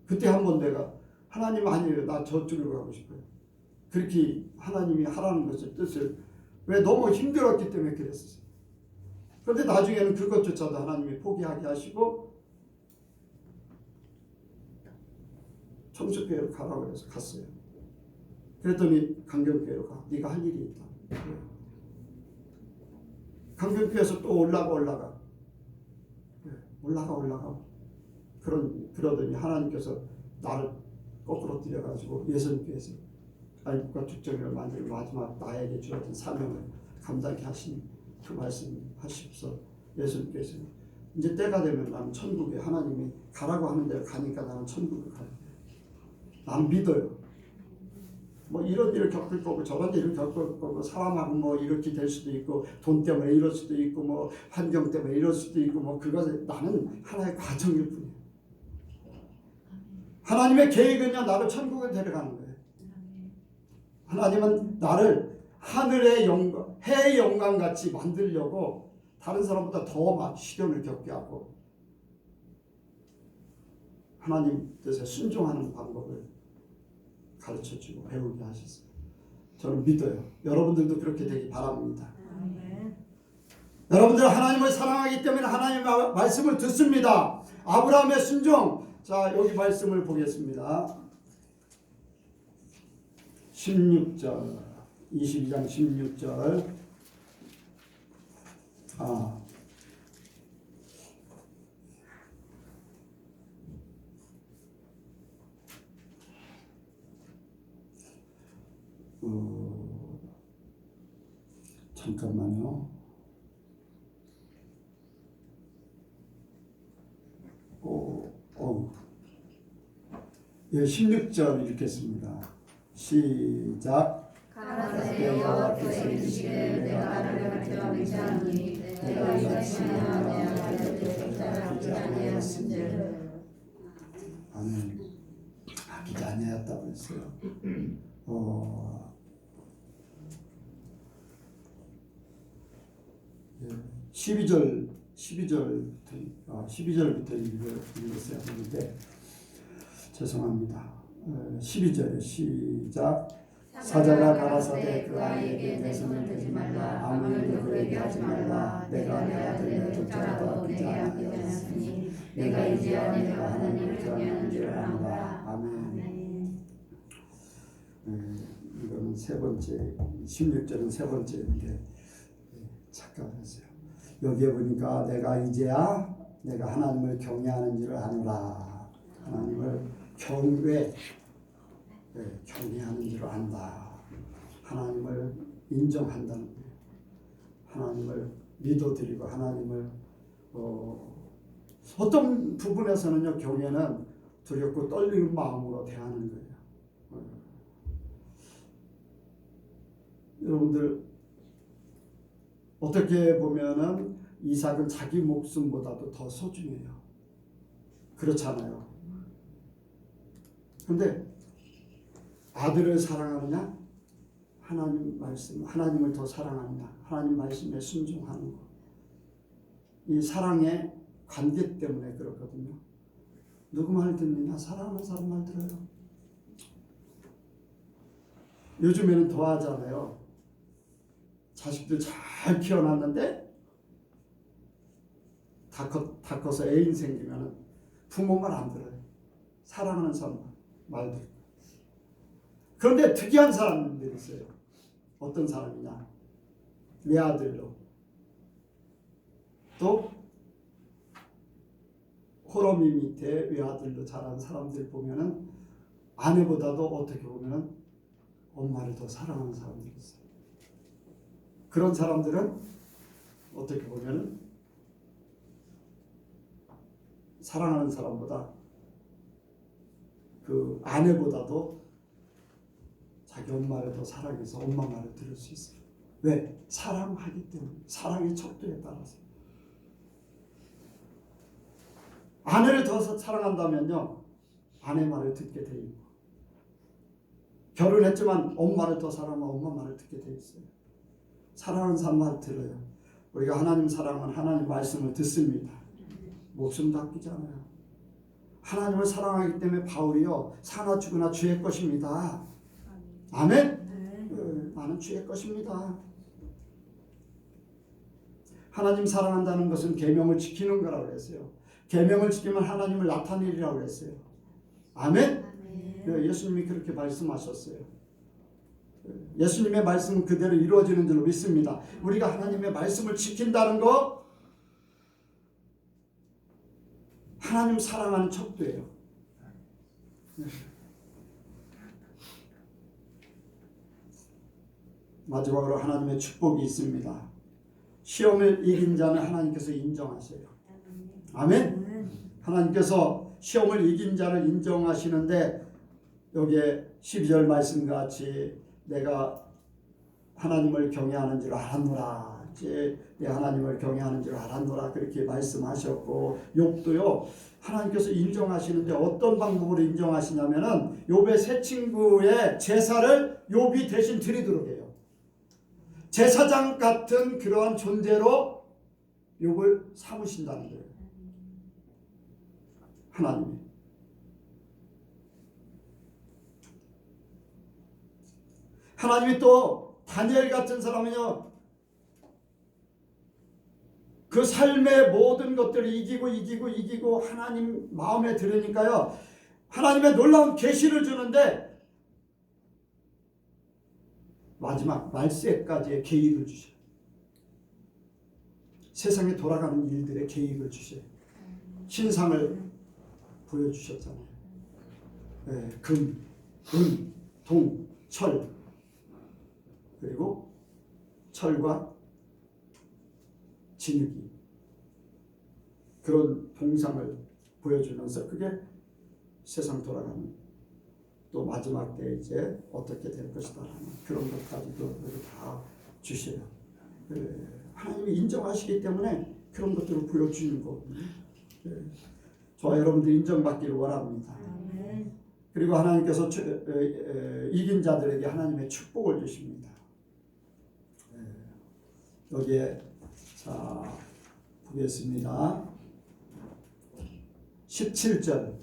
그때 한번 내가 하나님 아니에요. 나 저쪽으로 가고 싶어요. 그렇게 하나님이 하라는 것을 뜻을 왜 너무 힘들었기 때문에 그랬어요. 그런데 나중에는 그것조차도 하나님이 포기하게 하시고 청소교회로 가라고 해서 갔어요. 그랬더니 강경교회로 가. 네가 할 일이 있다. 강경교회에서 또 올라가. 그러더니 하나님께서 나를 거꾸로 들여가지고 예수님께서愛국가 축제를 만들고 마지막 나에게 주어진 사명을 감당케 하신 그 말씀 하십시오. 예수님께서 이제 때가 되면 나는 천국에, 하나님이 가라고 하는 대로 가니까 나는 천국을 가요. 나는 믿어요. 뭐 이런 일을 겪을 거고 저런 일을 겪을 거고, 사람하고 뭐 이렇게 될 수도 있고, 돈 때문에 이럴 수도 있고, 뭐 환경 때문에 이럴 수도 있고, 뭐 그것은 나는 하나의 과정일 뿐이에요. 하나님의 계획은요, 나를 천국에 데려가는 거예요. 하나님은 나를 하늘의 영광, 해의 영광 같이 만들려고 다른 사람보다 더 막 시련을 겪게 하고 하나님 뜻에 순종하는 방법을 가르쳐주고 배우게 하셨어요. 저는 믿어요. 여러분들도 그렇게 되기 바랍니다. 여러분들 하나님을 사랑하기 때문에 하나님의 말씀을 듣습니다. 아브라함의 순종. 자, 여기 말씀을 보겠습니다. 16절, 22장 16절. 잠깐만요. 16절 읽겠습니다. 시작. 가라사대 여호와께서 이르시기를 내가 너를 발견하지 않으니 내가 이같이 하나님의 아들을 따라가지 아니하였은즉. 아멘. 아끼지 아니하였다고 했어요. 12절부터 읽었어야 하는데 죄송합니다. 12절에 시작. 사자가 가라사대 그 아이에게 내 손을 대지 말라, 아무 일도 그에게 하지 말라. 내가 내 아들을 쫓아도 내게 아끼지 않았으니 내가 이제야 내가 하나님을 경외하는 줄 아노라. 아멘. 이거는 세 번째, 16절은 세 번째인데 착각했어요. 여기에 보니까 내가 이제야 내가 하나님을 경외하는 줄 아노라. 하나님을 경외하는 줄 안다. 하나님을 인정한다는 거예요. 하나님을 믿어드리고 하나님을 어떤 부분에서는요, 경외는 두렵고 떨리는 마음으로 대하는 거예요. 여러분들 어떻게 보면은 이삭은 자기 목숨보다도 더 소중해요. 그렇잖아요. 근데 아들을 사랑하느냐? 하나님 말씀, 하나님을 더 사랑한다. 하나님 말씀에 순종하는 것. 이 사랑의 관계 때문에 그렇거든요. 누구 말 듣느냐? 사랑하는 사람 말 들어요. 요즘에는 더 하잖아요. 자식들 잘 키워놨는데 다 커서 애인 생기면 부모 말 안 들어요. 사랑하는 사람 말 듣고. 그런데 특이한 사람들이 있어요. 어떤 사람이냐? 외아들로. 또 호러미 밑에 외아들로 자란 사람들 보면은 아내보다도 어떻게 보면은 엄마를 더 사랑하는 사람들이 있어요. 그런 사람들은 어떻게 보면은 사랑하는 사람보다 그 아내보다도 자기 엄마를 더 사랑해서 엄마 말을 들을 수 있어요. 왜? 사랑하기 때문에. 사랑의 척도에 따라서. 아내를 더 사랑한다면요, 아내 말을 듣게 돼 있고, 결혼했지만 엄마를 더 사랑하면 엄마 말을 듣게 돼 있어요. 사랑하는 사람 말 들어요. 우리가 하나님 사랑은 하나님 말씀을 듣습니다. 목숨도 아끼잖아요. 하나님을 사랑하기 때문에 바울이요, 사나 죽으나 주의 것입니다. 아멘? 나는 주의 것입니다. 하나님 사랑한다는 것은 계명을 지키는 거라고 그랬어요. 계명을 지키면 하나님을 나타내리라고 그랬어요. 아멘? 예수님이 그렇게 말씀하셨어요. 예수님의 말씀은 그대로 이루어지는 줄로 믿습니다. 우리가 하나님의 말씀을 지킨다는 거, 하나님 사랑하는 척도예요. 마지막으로 하나님의 축복이 있습니다. 시험을 이긴 자는 하나님께서 인정하세요. 아멘? 하나님께서 시험을 이긴 자를 인정하시는데, 여기에 12절 말씀같이 내가 하나님을 경외하는 줄 알았노라. 내 하나님을 경외하는 줄 알았노라. 그렇게 말씀하셨고, 욥도요, 하나님께서 인정하시는데 어떤 방법으로 인정하시냐면은 욥의 세 친구의 제사를 욥이 대신 드리도록 해요. 제사장 같은 그러한 존재로 욥을 삼으신다는 거예요. 하나님이. 하나님이 또 다니엘 같은 사람은요, 그 삶의 모든 것들을 이기고 하나님 마음에 들으니까요, 하나님의 놀라운 계시를 주는데 마지막 말세까지의 계획을 주셔요. 세상에 돌아가는 일들의 계획을 주셔요. 신상을 보여주셨잖아요. 네, 금, 은, 동, 철, 그리고 철과 진흙이, 그런 동상을 보여주면서 그게 세상 돌아가는, 또 마지막 때 이제 어떻게 될 것이다 하는 그런 것까지도 다 주셔요. 하나님이 인정하시기 때문에 그런 것들을 보여주는 거거든요. 저와 여러분들 인정받기를 원합니다. 그리고 하나님께서 이긴 자들에게 하나님의 축복을 주십니다. 여기에 자 보겠습니다. 17절,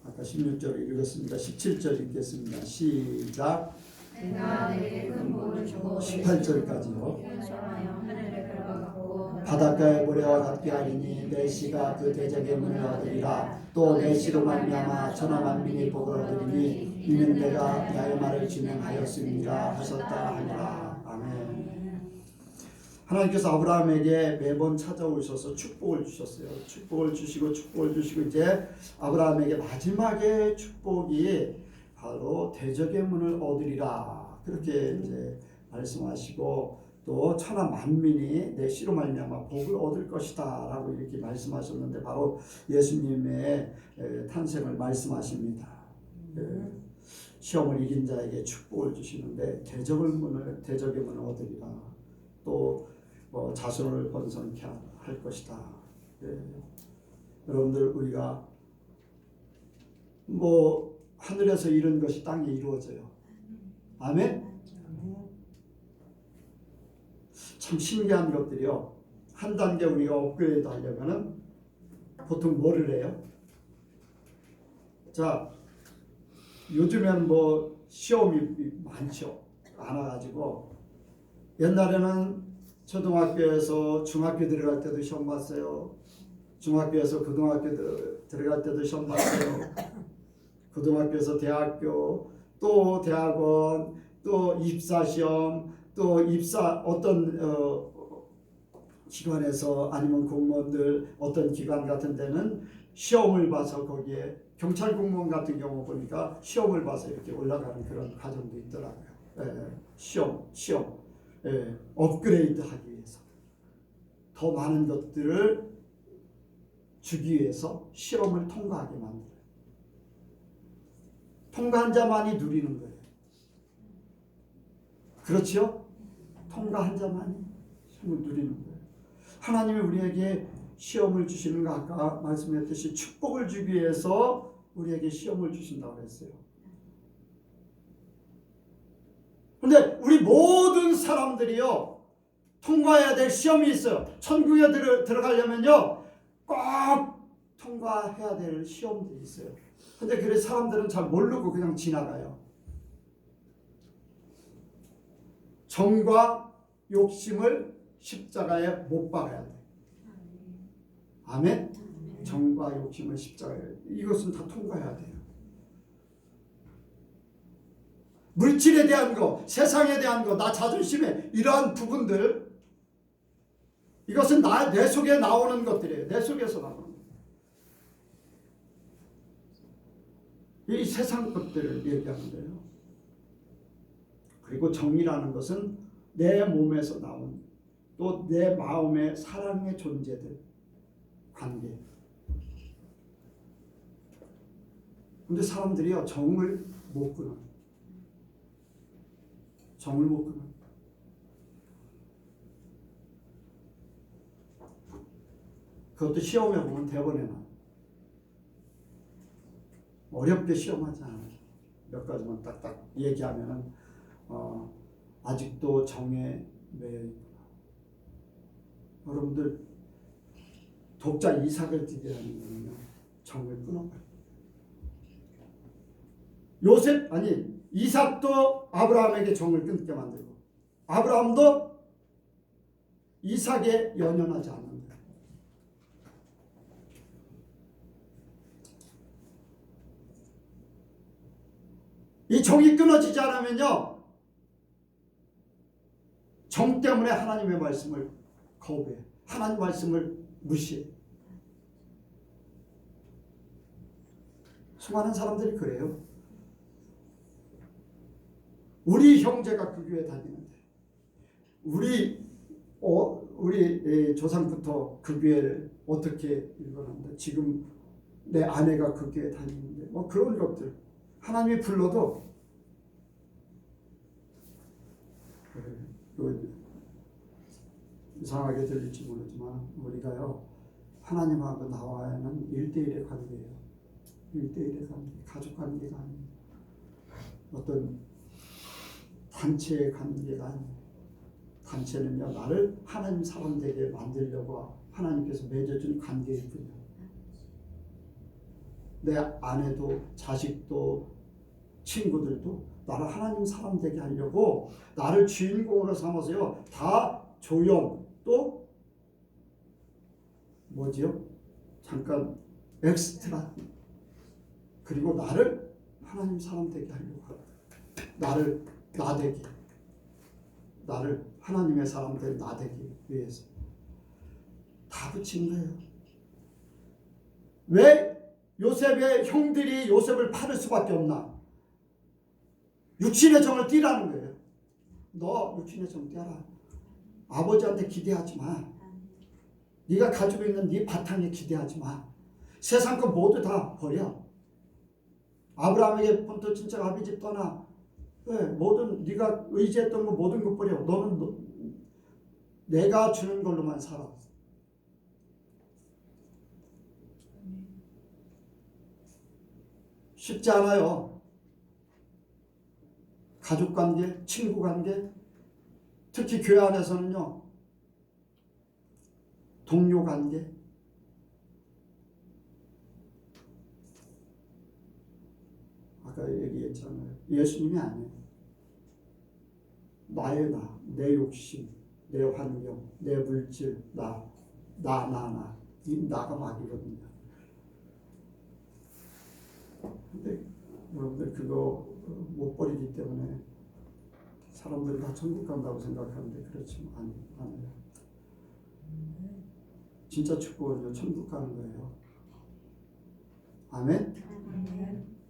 아까 16절을 읽었습니다. 17절 읽겠습니다. 시작. 내가 내게 큰 복을 주고 18절까지요. 하늘을 밟아갖고 바닷가의 모래와 같게 하리니 내 씨가 그 대적의 문을 얻으리라. 또 내 씨로 말미암아 천하 만민이 복을 얻으리니 이는 내가 나의 말을 진행하였음이라 하셨다 하니라. 아멘. 하나님께서 아브라함에게 매번 찾아오셔서 축복을 주셨어요. 축복을 주시고 이제 아브라함에게 마지막의 축복이 바로 대적의 문을 얻으리라. 그렇게 이제 말씀하시고, 또 천하 만민이 내 씨로 말미암아 복을 얻을 것이다라고 이렇게 말씀하셨는데, 바로 예수님의 탄생을 말씀하십니다. 시험을 이긴 자에게 축복을 주시는데 대적의 문을 얻으리라. 또 자손을 번성케 할 것이다. 여러분들, 우리가 하늘에서 이룬 것이 땅에 이루어져요. 아멘? 참 신기한 것들이요. 한 단계 우리가 업그레이드 하려면은 보통 뭐를 해요? 자, 요즘엔 뭐 시험이 많죠. 많아가지고 옛날에는 초등학교에서 중학교 들어갈 때도 시험 봤어요. 중학교에서 고등학교 들어갈 때도 시험 봤어요. 고등학교에서 대학교, 또 대학원, 또 입사 시험, 또 입사 어떤 기관에서 아니면 공무원들 어떤 기관 같은 데는 시험을 봐서 거기에 경찰 공무원 같은 경우 보니까 시험을 봐서 이렇게 올라가는 그런 과정도 있더라고요. 시험, 업그레이드 하기 위해서 더 많은 것들을 주기 위해서 시험을 통과하게 만들어요. 통과한 자만이 누리는 거예요. 그렇죠? 통과한 자만이 시험을 누리는 거예요. 하나님이 우리에게 시험을 주시는 거 아까 말씀했듯이 축복을 주기 위해서 우리에게 시험을 주신다고 했어요. 근데 우리 모든 사람들이요 통과해야 될 시험이 있어요. 천국에 들어가려면요 꼭 통과해야 될 시험들이 있어요. 근데 그래서 사람들은 잘 모르고 그냥 지나가요. 정과 욕심을 십자가에 못 박아야 돼. 아멘? 정과 욕심을 십자가에, 이것은 다 통과해야 돼요. 물질에 대한 거, 세상에 대한 거, 나 자존심에 이러한 부분들, 이것은 내 속에 나오는 것들이에요. 내 속에서 나오는 것. 이 세상 것들을 얘기하는 거예요. 그리고 정이라는 것은 내 몸에서 나온, 또 내 마음의 사랑의 존재들, 관계. 근데 사람들이요 정을 못 끊어. 정을 못 끊어. 그것도 시험에 보면 대본에 나. 어렵게 시험하지 않아요. 몇 가지만 딱딱 얘기하면은 아직도 정에 매여 있구나. 여러분들 독자 이삭을 기대하는 거는요 정을 끊어버려. 이삭도 아브라함에게 정을 끊게 만들고 아브라함도 이삭에 연연하지 않는다. 이 정이 끊어지지 않으면요 정 때문에 하나님의 말씀을 거부해. 하나님 말씀을 무시해. 수많은 사람들이 그래요. 우리 형제가 그 교회 다니는데 우리 조상부터 그 교회를 어떻게 읽어놨는데 지금 내 아내가 그 교회 다니는데 뭐 그런 것들 하나님이 불러도 이상하게 들릴지 모르지만 우리가요 하나님하고 나와는 1대1의 관계예요. 1대1의 관계, 가족 관계가 아니에요. 어떤 단체의 관계가 아니에요. 단체는요 나를 하나님 사람 되게 만들려고 하나님께서 맺어준 관계일 뿐이에요. 내 아내도 자식도 친구들도 나를 하나님 사람 되게 하려고 나를 주인공으로 삼아서요 다 조용 또 뭐지요? 잠깐 엑스트라 그리고 나를 하나님 사람 되게 하려고 하고 나를 나되게 나를 하나님의 사람 된 나되기 위해서 다 붙인 거예요. 왜 요셉의 형들이 요셉을 팔을 수밖에 없나? 육신의 정을 띠라는 거예요. 너 육신의 정 떼라. 아버지한테 기대하지 마. 네가 가지고 있는 네 바탕에 기대하지 마. 세상 것 모두 다 버려. 아브라함에게 본토 친척 아비집 떠나. 모든 네가 의지했던 거 모든 것 버려. 너는 내가 주는 걸로만 살아. 쉽지 않아요. 가족관계, 친구관계, 특히 교회 안에서는요 동료 관계, 아까 얘기했잖아요. 예수님이 아니에요. 나의 나, 내 욕심, 내 환경, 내 물질, 나. 이 나가 막이거든요. 근데 여러분들 그거 못 버리기 때문에 사람들이 다 천국 간다고 생각하는데 그렇지 않아요. 진짜 축복은요, 천국 가는 거예요. 아멘?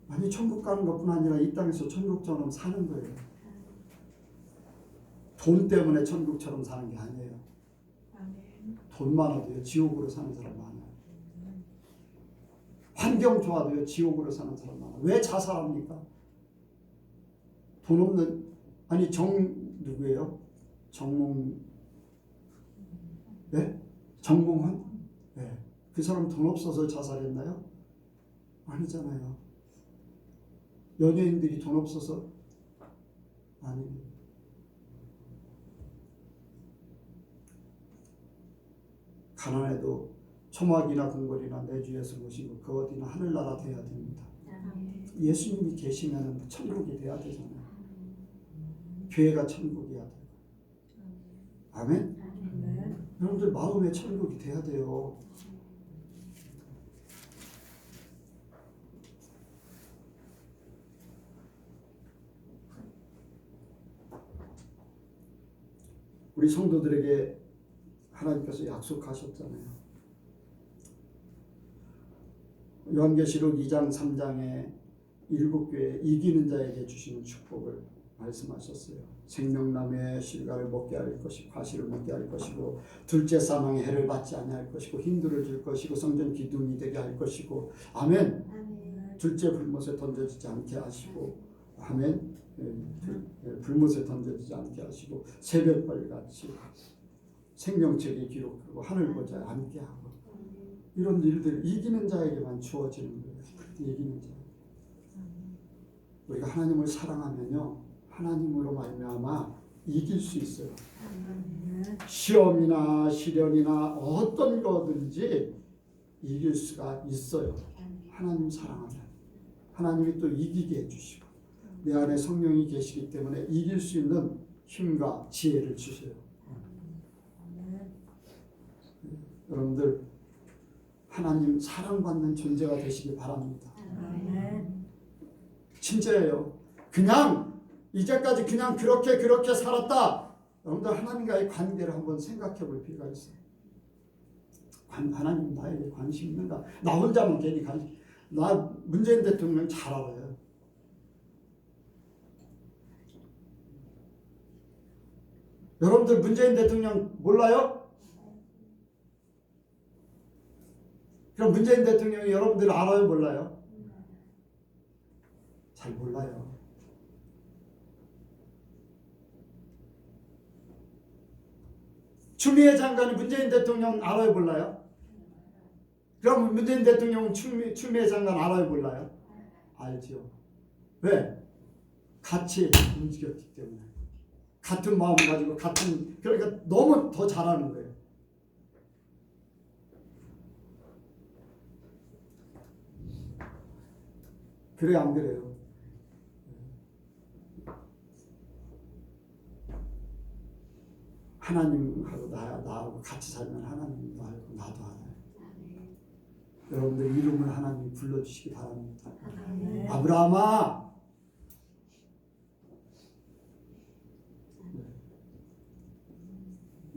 아니, 천국 가는 것뿐 아니라 이 땅에서 천국처럼 사는 거예요. 돈 때문에 천국처럼 사는 게 아니에요. 돈 많아도요, 지옥으로 사는 사람 많아요. 환경 좋아도요, 지옥으로 사는 사람 많아요. 왜 자살합니까? 돈 없는, 아니, 누구예요? 네? 정몽환? 네. 그 사람 돈 없어서 자살했나요? 아니잖아요. 연예인들이 돈 없어서 아니. 가난해도 초막이나 궁궐이나 내 주에서 모시고 그 어디나 하늘나라 돼야 됩니다. 예수님이 계시면 천국이 돼야 되잖아요. 교회가 천국이어야 돼요. 아멘? 여러분들 마음의 천국이 돼야 돼요. 우리 성도들에게 하나님께서 약속하셨잖아요. 요한계시록 2장 3장에 7교회 이기는 자에게 주시는 축복을 말씀하셨어요. 생명나무의 실과를 먹게 할 것이고 과실을 먹게 할 것이고 둘째 사망의 해를 받지 아니할 것이고 힘들을 줄 것이고 성전 기둥이 되게 할 것이고 아멘. 둘째 불못에 던져지지 않게 하시고 아멘. 불못에 던져지지 않게 하시고 새벽벌같이 생명책에 기록하고 하늘 보좌에 앉게 하고 이런 일들 이기는 자에게만 주어지는 거예요. 이기는 자. 우리가 하나님을 사랑하면요, 하나님으로 말미암아 이길 수 있어요. 시험이나 시련이나 어떤 거든지 이길 수가 있어요. 하나님 사랑하면 하나님이 또 이기게 해주시고 내 안에 성령이 계시기 때문에 이길 수 있는 힘과 지혜를 주세요. 여러분들 하나님 사랑받는 존재가 되시기 바랍니다. 진짜예요. 그냥 이제까지 그냥 그렇게 살았다. 여러분들 하나님과의 관계를 한번 생각해 볼 필요가 있어요. 하나님 나에게 관심 있는가? 나 혼자만 괜히 관심. 나 문재인 대통령 잘 알아요. 여러분들 문재인 대통령 몰라요? 그럼 문재인 대통령이 여러분들 알아요? 몰라요? 잘 몰라요. 추미애 장관이 문재인 대통령 알아요? 몰라요? 그럼 문재인 대통령은 추미애 장관 알아요? 몰라요? 알죠. 왜? 같이 움직였기 때문에. 같은 마음을 가지고 그러니까 너무 더 잘하는 거예요. 그래 안 그래요? 하나님하고 나하고 같이 살면 하나님도 알고 나도 알아요. 여러분들 이름을 하나님 불러주시기 바랍니다. 아브라함아,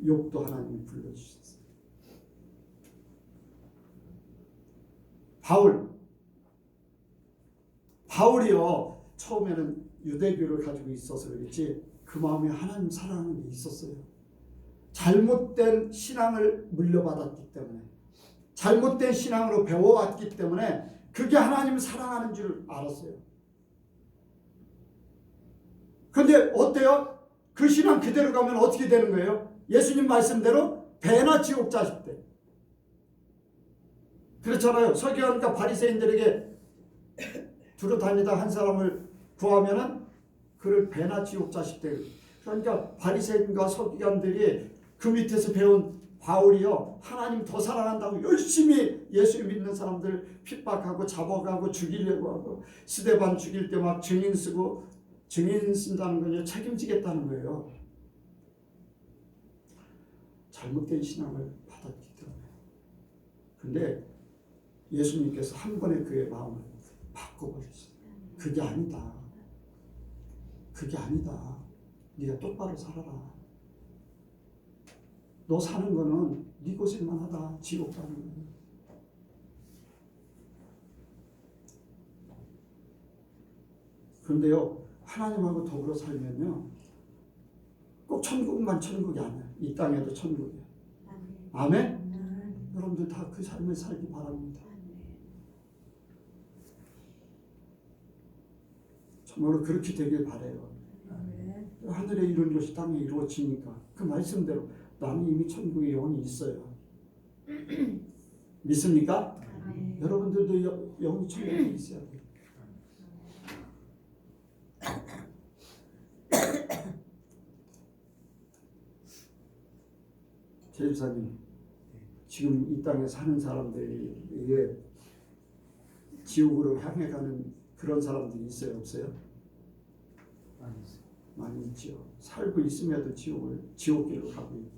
욥도 하나님이 불러주셨어요. 바울이요, 처음에는 유대교를 가지고 있어서 그렇지 그 마음에 하나님 사랑하는 게 있었어요. 잘못된 신앙을 물려받았기 때문에, 잘못된 신앙으로 배워왔기 때문에 그게 하나님 사랑하는 줄 알았어요. 근데 어때요? 그 신앙 그대로 가면 어떻게 되는 거예요? 예수님 말씀대로 배나 지옥 자식 돼. 그렇잖아요. 서기관과 바리새인들에게 두루 다니다 한 사람을 구하면은 그를 배나 지옥 자식 돼. 그러니까 바리새인과 서기관들이 그 밑에서 배운 바울이요 하나님 더 사랑한다고 열심히 예수 믿는 사람들 핍박하고 잡아가고 죽이려고 하고 스데반 죽일 때 막 증인 쓰고 증인 쓴다는 건요 책임지겠다는 거예요. 잘못된 신앙을 받았기 때문에. 근데 예수님께서 한 번에 그의 마음을 바꿔버렸어요. 그게 아니다. 그게 아니다. 네가 똑바로 살아라. 너 사는 거는 네 고생만 하다 지옥 가는 거야. 그런데요 하나님하고 더불어 살면요 꼭 천국만 천국이 아니야. 이 땅에도 천국이야. 아멘? 여러분들 다 그 삶을 살기 바랍니다. 정말로 그렇게 되길 바라요. 하늘에 이룬 것이 땅에 이루어지니까 그 말씀대로 나는 이미 천국에 영이 있어요. 믿습니까? 여러분들도 영이 천국에 있어야 돼요. 제집사님, 지금 이 땅에 사는 사람들에게 지옥으로 향해 가는 그런 사람들이 있어요, 없어요? 많이 있죠. 살고 있음에도 지옥길로 가고 있다.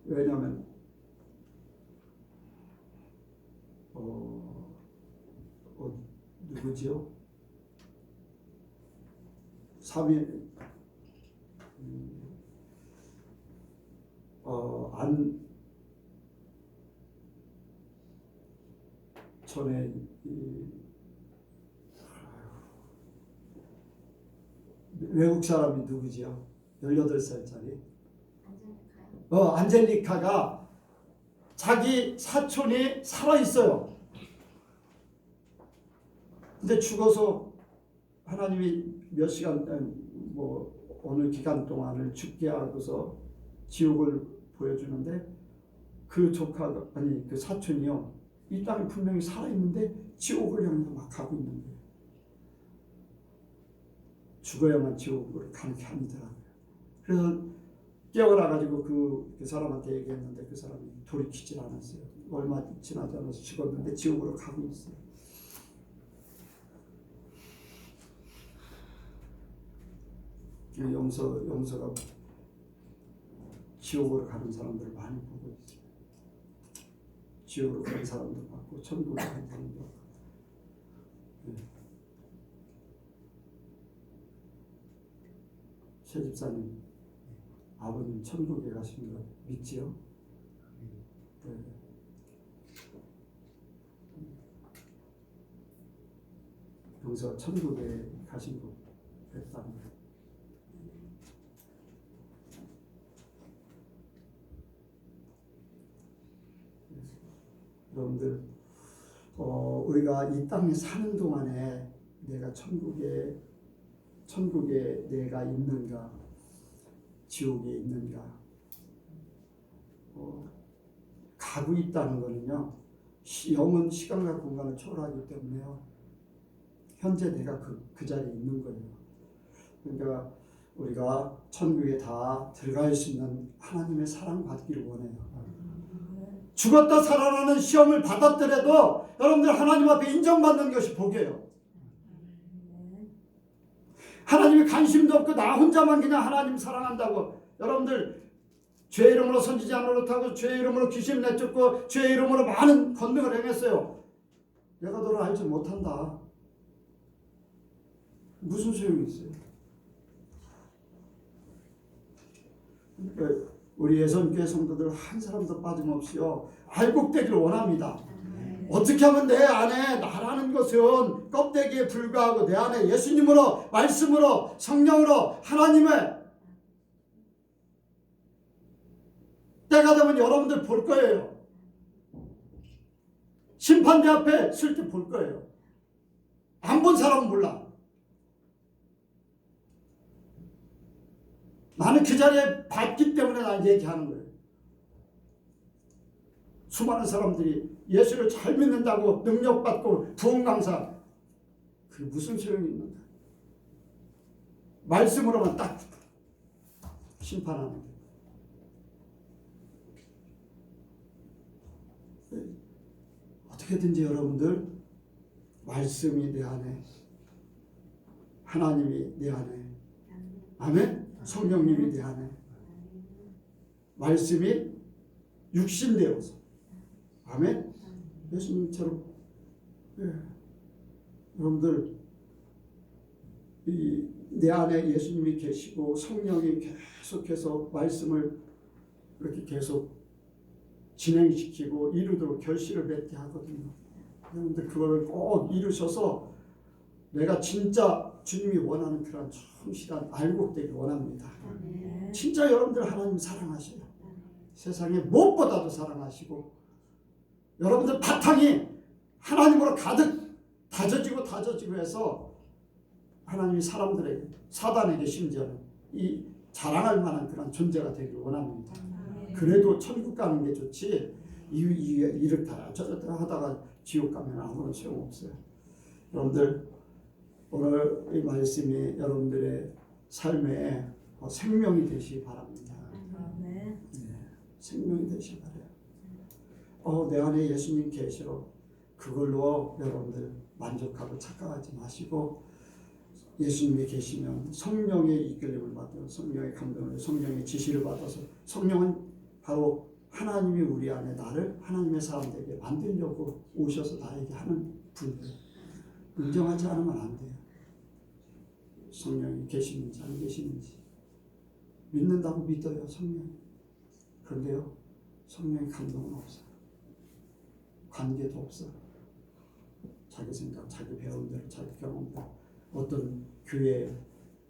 왜냐하면 누구지요? 3일 전에 외국 사람이 누구지요? 18살짜리 안젤리카가 자기 사촌이 살아있어요. 근데 죽어서 하나님이 몇 시간 어느 기간 동안을 죽게 하고서 지옥을 보여주는데 그 조카가 그 사촌이요 이 땅에 분명히 살아있는데 지옥을 향해서 막 가고 있는 거예요. 죽어야만 지옥으로 가는 게 아니더라고요. 그래서 깨어나가지고 그 사람한테 얘기했는데 그 사람이 돌이키질 않았어요. 얼마 지나지 않아서 죽었는데 지옥으로 가고 있어요. 영서가 지옥으로 가는 사람들을 많이 보고 있어요. 지옥으로 가는 사람도 봤고 천국으로 가는 사람도 봤고. 최 집사님, 아버님 천국에 가신 거 믿지요? 네. 영서가 천국에 가신 거 됐답니다. 여러분들 우리가 이 땅에 사는 동안에 내가 천국에 내가 있는가 지옥에 있는가 가고 있다는 거는요 영은 시간과 공간을 초월하기 때문에요 현재 내가 그 자리에 있는 거예요. 그러니까 우리가 천국에 다 들어갈 수 있는 하나님의 사랑받기를 원해요. 죽었다 살아나는 시험을 받았더라도 여러분들 하나님 앞에 인정받는 것이 복이에요. 하나님이 관심도 없고 나 혼자만 그냥 하나님 사랑한다고 여러분들 죄 이름으로 선지지 않으로타고 죄 이름으로 귀신 내쫓고 죄 이름으로 많은 권능을 행했어요. 내가 너를 알지 못한다. 무슨 소용이 있어요? 우리 예선교회 성도들 한 사람도 빠짐없이요 알곡되기를 원합니다. 어떻게 하면 내 안에 나라는 것은 껍데기에 불과하고 내 안에 예수님으로 말씀으로 성령으로 하나님의 때가 되면 여러분들 볼 거예요. 심판대 앞에 쓸 때 볼 거예요. 안 본 사람은 몰라. 나는 그 자리에 봤기 때문에 난 얘기하는 거예요. 수많은 사람들이 예수를 잘 믿는다고 능력받고 부흥 강사 그게 무슨 소용이 있는가? 말씀으로만 딱 심판하는 거예요. 어떻게든지 여러분들 말씀이 내 안에, 하나님이 내 안에, 아멘? 성령님이 내 안에, 말씀이 육신되어서, 아멘? 예수님처럼, 여러분들 내 안에 예수님이 계시고 성령이 계속해서 말씀을 이렇게 계속 진행시키고 이루도록 결실을 맺게 하거든요. 여러분들 그거를 꼭 이루셔서 내가 진짜 주님이 원하는 그런 성실한 알곡되기 원합니다. 진짜 여러분들 하나님 사랑하셔요. 세상에 무엇보다도 사랑하시고 여러분들 바탕이 하나님으로 가득 다져지고 해서 하나님이 사람들에게, 사단에게 심지어는 이 자랑할 만한 그런 존재가 되길 원합니다. 그래도 천국 가는 게 좋지 이렇다 저렇다 하다가 지옥 가면 아무런 소용없어요. 여러분들 오늘 이 말씀이 여러분들의 삶에 생명이 되시기 바랍니다. 네, 생명이 되시기 바라요. 내 안에 예수님 계시로 그걸로 여러분들 만족하고 착각하지 마시고 예수님이 계시면 성령의 이끌림을 받아 성령의 감동을 성령의 지시를 받아서 성령은 바로 하나님이 우리 안에 나를 하나님의 사람 되게 만들려고 오셔서 나에게 하는 분들 인정하지 않으면 안 돼요. 성령이 계시는지 안 계시는지 믿는다고 믿어요. 성령. 그런데요 성령의 감동은 없어요. 관계도 없어요. 자기 생각, 자기 배운 대로, 자기 경험대로 어떤 교회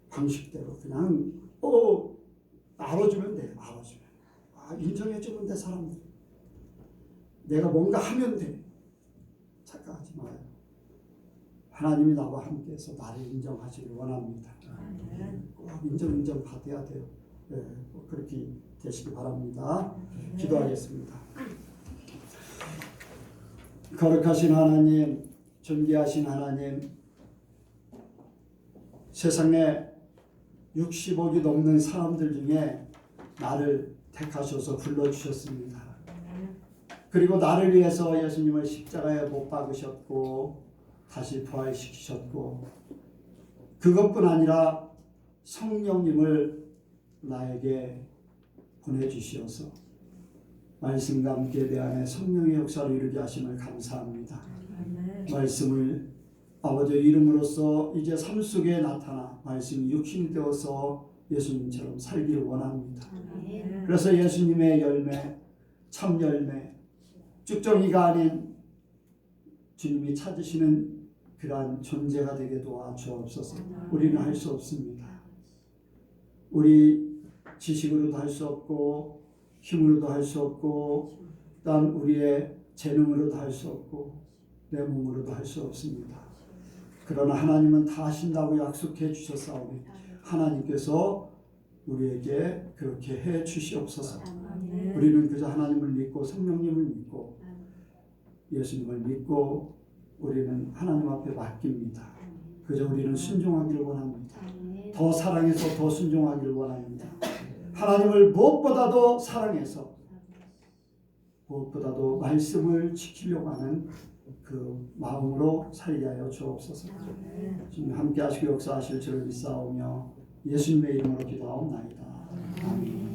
방식대로 그냥 알아주면 돼. 알아주면. 인정해주면 돼. 사람들. 내가 뭔가 하면 돼. 착각하지 마요. 하나님이 나와 함께해서 나를 인정하시길 원합니다. 꼭 인정 받아야 돼요. 꼭 그렇게 되시기 바랍니다. 기도하겠습니다. 거룩하신 하나님, 존귀하신 하나님, 세상에 60억이 넘는 사람들 중에 나를 택하셔서 불러주셨습니다. 그리고 나를 위해서 예수님을 십자가에 못 박으셨고 다시 부활시키셨고 그것뿐 아니라 성령님을 나에게 보내주시어서 말씀과 함께 내 안에 성령의 역사를 이루게 하심을 감사합니다. 말씀을 아버지의 이름으로써 이제 삶 속에 나타나 말씀이 육신이 되어서 예수님처럼 살기를 원합니다. 그래서 예수님의 열매, 참 열매, 쭉정이가 아닌 주님이 찾으시는 그러한 존재가 되게 도와주옵소서. 우리는 할 수 없습니다. 우리 지식으로도 할 수 없고 힘으로도 할 수 없고 단 우리의 재능으로도 할 수 없고 내 몸으로도 할 수 없습니다. 그러나 하나님은 다 하신다고 약속해 주셨사오니 하나님께서 우리에게 그렇게 해 주시옵소서. 우리는 그저 하나님을 믿고 성령님을 믿고 예수님을 믿고 우리는 하나님 앞에 맡깁니다. 그저 우리는 순종하기를 원합니다. 더 사랑해서 더 순종하기를 원합니다. 하나님을 무엇보다도 사랑해서 무엇보다도 말씀을 지키려고 하는 그 마음으로 살게 하여 주옵소서. 주님 함께 하시고 역사하실 줄을 믿사오며 예수님의 이름으로 기도하옵나이다. 아멘.